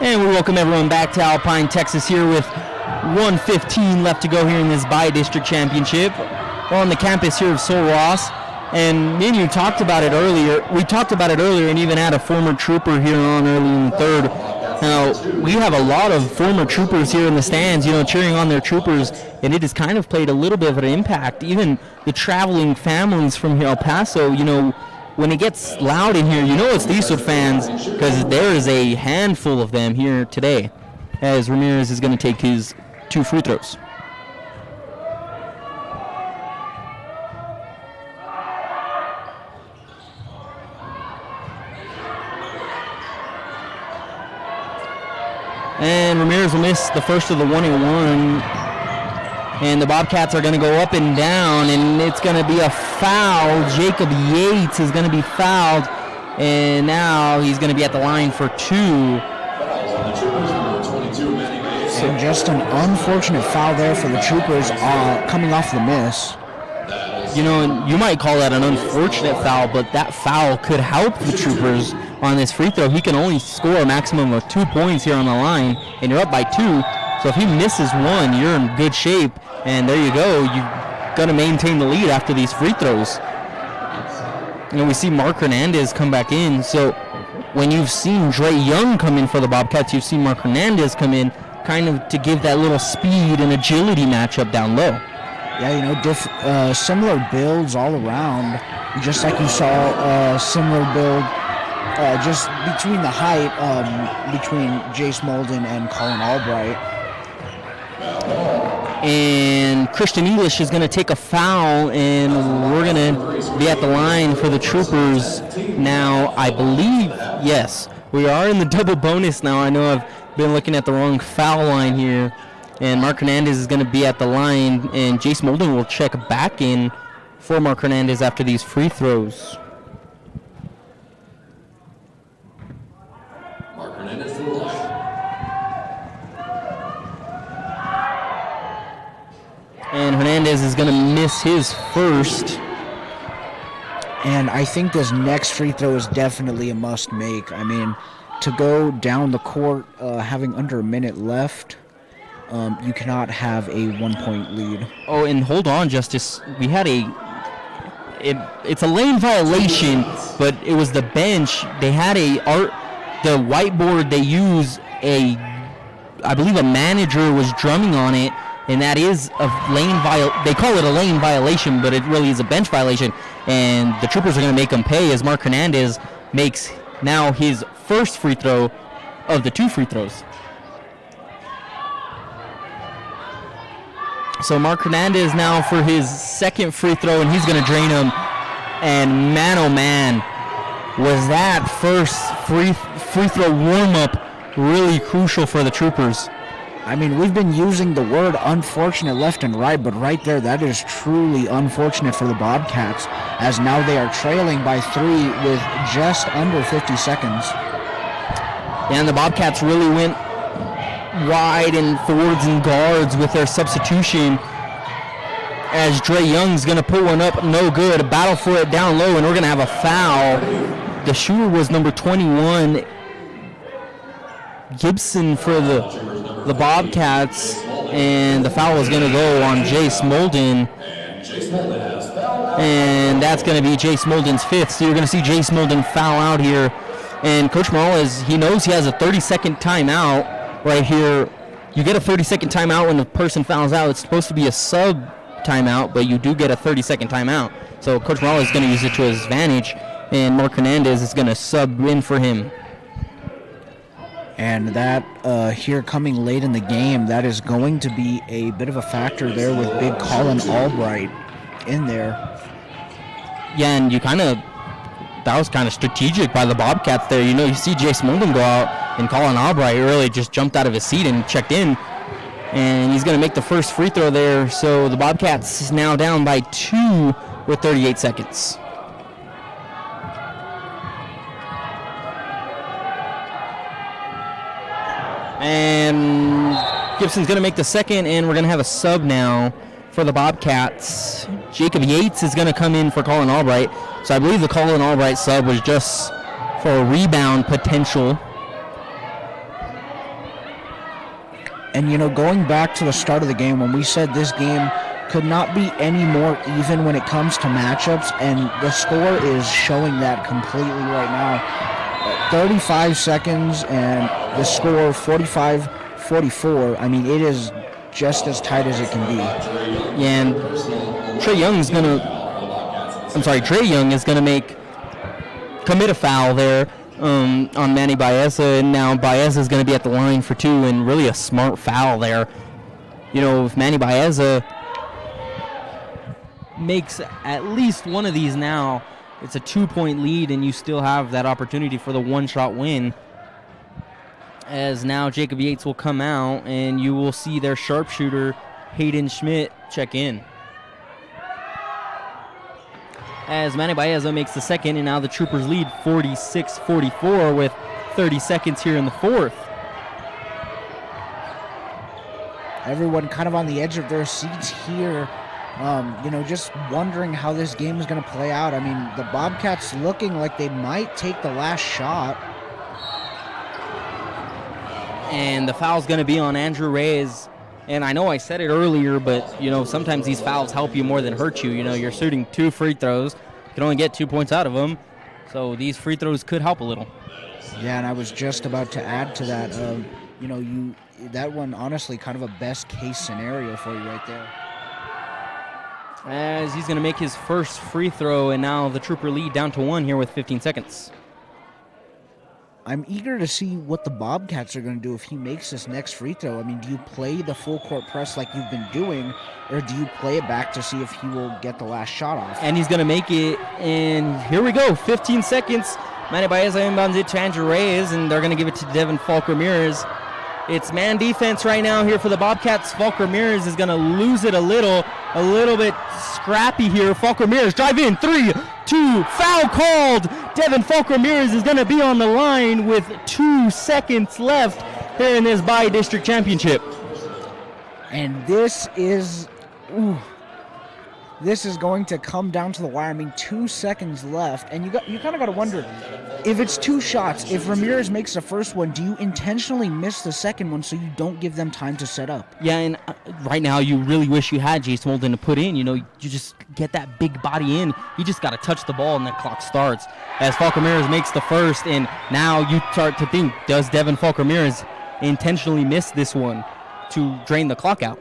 Speaker 1: And we welcome everyone back to Alpine, Texas here with 1:15 left to go here in this bi-district championship. We're on the campus here of Sul Ross. And me and you talked about it earlier. We talked about it earlier and even had a former trooper here on early in the third. Now, we have a lot of former troopers here in the stands, cheering on their troopers, and it has kind of played a little bit of an impact. Even the traveling families from here, El Paso, when it gets loud in here, it's the Eastwood fans, because there is a handful of them here today, as Ramirez is going to take his 2 free throws. And Ramirez will miss the first of the 1-and-1. And the Bobcats are going to go up and down, and it's going to be a foul. Jacob Yates is going to be fouled, and now he's going to be at the line for 2.
Speaker 2: So just an unfortunate foul there for the Troopers coming off the miss.
Speaker 1: You might call that an unfortunate foul, but that foul could help the Troopers on this free throw. He can only score a maximum of 2 points here on the line, and you're up by 2. So if he misses 1, you're in good shape, and there you go. You're going to maintain the lead after these free throws. We see Mark Hernandez come back in. So when you've seen Dre Young come in for the Bobcats, you've seen Mark Hernandez come in kind of to give that little speed and agility matchup down low.
Speaker 2: Yeah, similar builds all around. Just like you saw, similar build just between the height between Jace Molden and Colin Albright.
Speaker 1: And Christian English is going to take a foul, and we're going to be at the line for the Troopers now. I believe, yes, we are in the double bonus now. I know I've been looking at the wrong foul line here. And Mark Hernandez is going to be at the line, and Jace Molden will check back in for Mark Hernandez after these free throws.
Speaker 3: Mark Hernandez to the line.
Speaker 1: And Hernandez is going to miss his first.
Speaker 2: And I think this next free throw is definitely a must make. I mean, to go down the court having under a minute left, you cannot have a 1-point lead.
Speaker 1: Oh, and hold on, Justice. We had it's a lane violation, but it was the bench. They had the whiteboard they use, I believe a manager was drumming on it, and that is a they call it a lane violation, but it really is a bench violation, and the Troopers are going to make him pay as Mark Hernandez makes now his first free throw of the 2 free throws. So Mark Hernandez now for his second free throw, and he's going to drain him. And man, oh man, was that first free throw warm-up really crucial for the Troopers.
Speaker 2: I mean, we've been using the word unfortunate left and right, but right there, that is truly unfortunate for the Bobcats, as now they are trailing by 3 with just under 50 seconds.
Speaker 1: And the Bobcats really went wide and forwards and guards with their substitution, as Dre Young's going to put one up, no good. A battle for it down low, and we're going to have a foul. The shooter was number 21, Gibson, for the Bobcats, and the foul is going to go on Jace Molden. And that's going to be Jace Molden's 5th. So you're going to see Jace Molden foul out here. And Coach Morales, he knows he has a 30-second timeout right here. You get a 30-second timeout when the person fouls out. It's supposed to be a sub timeout, but you do get a 30-second timeout. So Coach Morales is going to use it to his advantage, and Mark Hernandez is going to sub in for him.
Speaker 2: And that here coming late in the game, that is going to be a bit of a factor there with big Colin Albright in there.
Speaker 1: Yeah, and that was kind of strategic by the Bobcats there. You see Jace Molden go out, and Colin Albright really just jumped out of his seat and checked in. And he's going to make the first free throw there. So the Bobcats is now down by 2 with 38 seconds. And Gibson's going to make the second, and we're going to have a sub now for the Bobcats. Jacob Yates is going to come in for Colin Albright. So I believe the Colin Albright sub was just for a rebound potential.
Speaker 2: And, going back to the start of the game when we said this game could not be any more even when it comes to matchups, and the score is showing that completely right now. 35 seconds and the score 45-44. I mean, it is just as tight as it can be.
Speaker 1: Yeah, and Trey Young is going to commit a foul there on Manny Baeza, and now Baeza is going to be at the line for 2, and really a smart foul there. If Manny Baeza makes at least one of these now, it's a 2-point lead, and you still have that opportunity for the one-shot win. As now Jacob Yates will come out, and you will see their sharpshooter, Hayden Schmidt, check in. As Manny Baeza makes the second, and now the Troopers lead 46-44 with 30 seconds here in the fourth.
Speaker 2: Everyone kind of on the edge of their seats here, just wondering how this game is going to play out. I mean, the Bobcats looking like they might take the last shot.
Speaker 1: And the foul's going to be on Andrew Reyes. And I know I said it earlier, but, sometimes these fouls help you more than hurt you. You're shooting 2 free throws. You can only get 2 points out of them. So these free throws could help a little.
Speaker 2: Yeah, and I was just about to add to that. That one, honestly, kind of a best-case scenario for you right there.
Speaker 1: As he's going to make his first free throw, and now the Trooper lead down to 1 here with 15 seconds.
Speaker 2: I'm eager to see what the Bobcats are going to do if he makes this next free throw. I mean, do you play the full court press like you've been doing, or do you play it back to see if he will get the last shot off?
Speaker 1: And he's going to make it, and here we go, 15 seconds. Manny Baeza inbounds it to Andrew Reyes, and they're going to give it to Devin Falk Ramirez. It's man defense right now here for the Bobcats. Falk Ramirez is going to lose it a little bit scrappy here. Falk Ramirez drive in, 3, 2, foul called. Devin Falk Ramirez is going to be on the line with 2 seconds left here in this bi-district championship.
Speaker 2: And this is going to come down to the wire. I mean, 2 seconds left, and you kind of got to wonder, if it's 2 shots, if Ramirez makes the first one, do you intentionally miss the second one so you don't give them time to set up?
Speaker 1: Yeah, and right now you really wish you had Jace Molden to put in. You just get that big body in. You just got to touch the ball, and the clock starts. As Falk Ramirez makes the first, and now you start to think, does Devin Falk Ramirez intentionally miss this one to drain the clock out?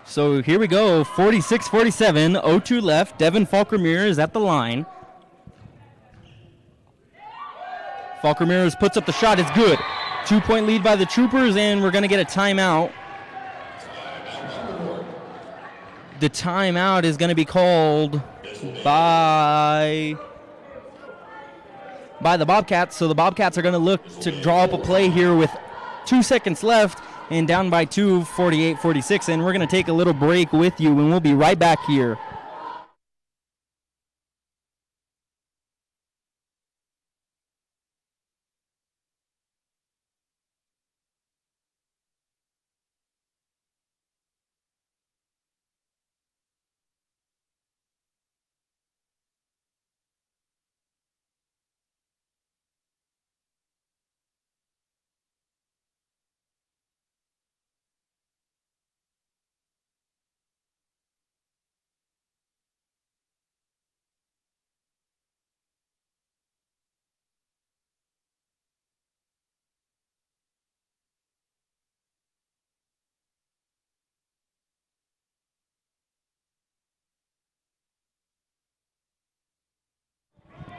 Speaker 1: So here we go, 46-47, 0-2 left. Devin Falk Ramirez at the line. Falk Ramirez puts up the shot, it's good. 2-point lead by the Troopers, and we're going to get a timeout. The timeout is going to be called by the Bobcats. So the Bobcats are going to look to draw up a play here with 2 seconds left. And down by 2, 48-46, and we're going to take a little break with you, and we'll be right back here.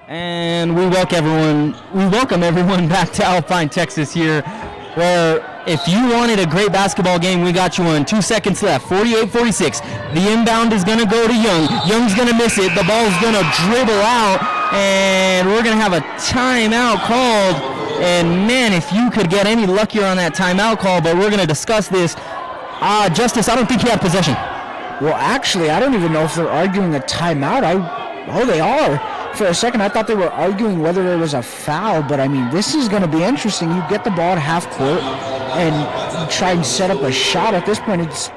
Speaker 1: And we welcome everyone back to Alpine, Texas here, where if you wanted a great basketball game, we got you one. 2 seconds left, 48-46. The inbound is going to go to Young. Young's going to miss it. The ball's going to dribble out, and we're going to have a timeout called. And, man, if you could get any luckier on that timeout call, but we're going to discuss this. Justice, I don't think he had possession.
Speaker 2: Well, actually, I don't even know if they're arguing a timeout. They are. For a second, I thought they were arguing whether it was a foul, but I mean, this is going to be interesting. You get the ball at half court and try and set up a shot. At this point, it's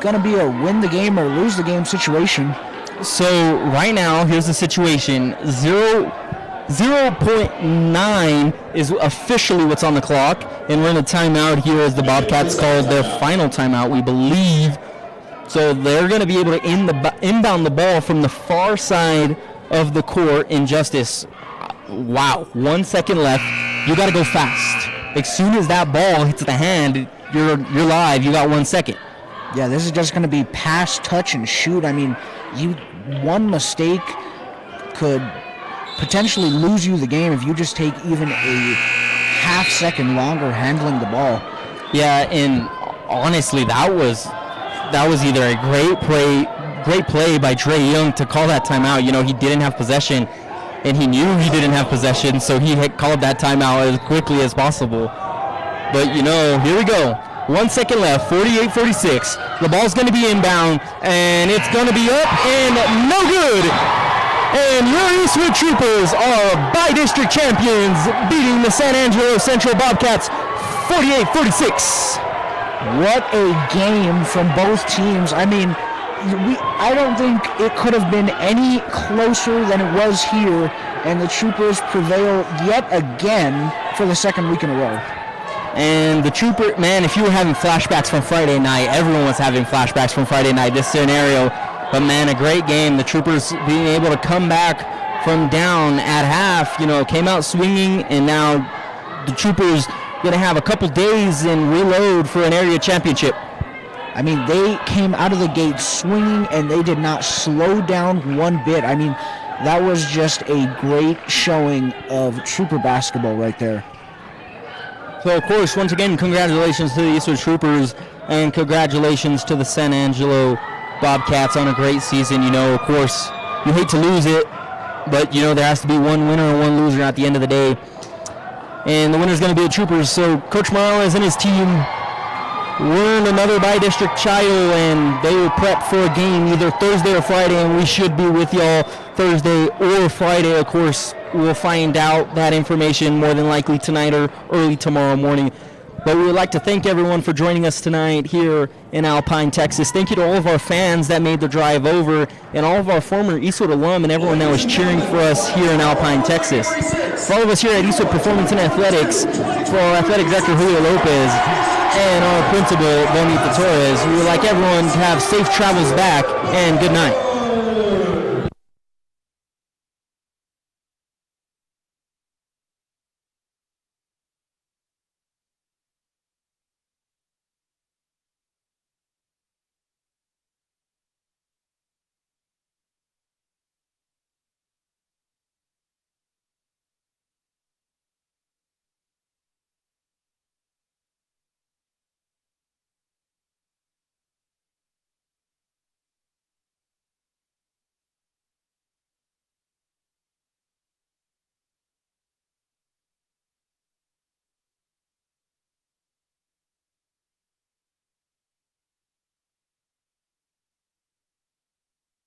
Speaker 2: going to be a win the game or lose the game situation.
Speaker 1: So right now, here's the situation. 0.9 is officially what's on the clock, and we're in a timeout here as the Bobcats called their final timeout, we believe. So they're going to be able to inbound the ball from the far side of the court in justice. Wow, 1 second left. You got to go fast. As soon as that ball hits the hand, you're live. You got 1 second.
Speaker 2: Yeah, this is just going to be pass, touch, and shoot. I mean, one mistake could potentially lose you the game if you just take even a half second longer handling the ball.
Speaker 1: Yeah, and honestly, that was either a great play by Dre Young to call that timeout. You know, he didn't have possession, and he knew he didn't have possession, so he had called that timeout as quickly as possible. But, you know, here we go. 1 second left, 48-46. The ball's going to be inbound, and it's going to be up and no good. And your Eastwood Troopers are by-district champions, beating the San Angelo Central Bobcats 48-46.
Speaker 2: What a game from both teams. I mean, I don't think it could have been any closer than it was here, and the Troopers prevail yet again for the second week in a row.
Speaker 1: And the Trooper, man, if you were having flashbacks from Friday night, everyone was having flashbacks from Friday night, this scenario. But, man, a great game. The Troopers being able to come back from down at half, you know, came out swinging, and now the Troopers going to have a couple days and reload for an area championship.
Speaker 2: I mean, they came out of the gate swinging, and they did not slow down one bit. I mean, that was just a great showing of Trooper basketball right there.
Speaker 1: So, of course, once again, congratulations to the Eastwood Troopers, and congratulations to the San Angelo Bobcats on a great season. You know, of course, you hate to lose it, but, you know, there has to be one winner and one loser at the end of the day. And the winner's going to be the Troopers. So Coach Morales and his team learned another by-district title, and they will prep for a game either Thursday or Friday, and we should be with y'all Thursday or Friday. Of course, we'll find out that information more than likely tonight or early tomorrow morning. But we would like to thank everyone for joining us tonight here in Alpine, Texas. Thank you to all of our fans that made the drive over, and all of our former Eastwood alum and everyone that was cheering for us here in Alpine, Texas. For all of us here at Eastwood Performance and Athletics, for our athletic director Julio Lopez and our principal Bonita Torres, we would like everyone to have safe travels back, and good night.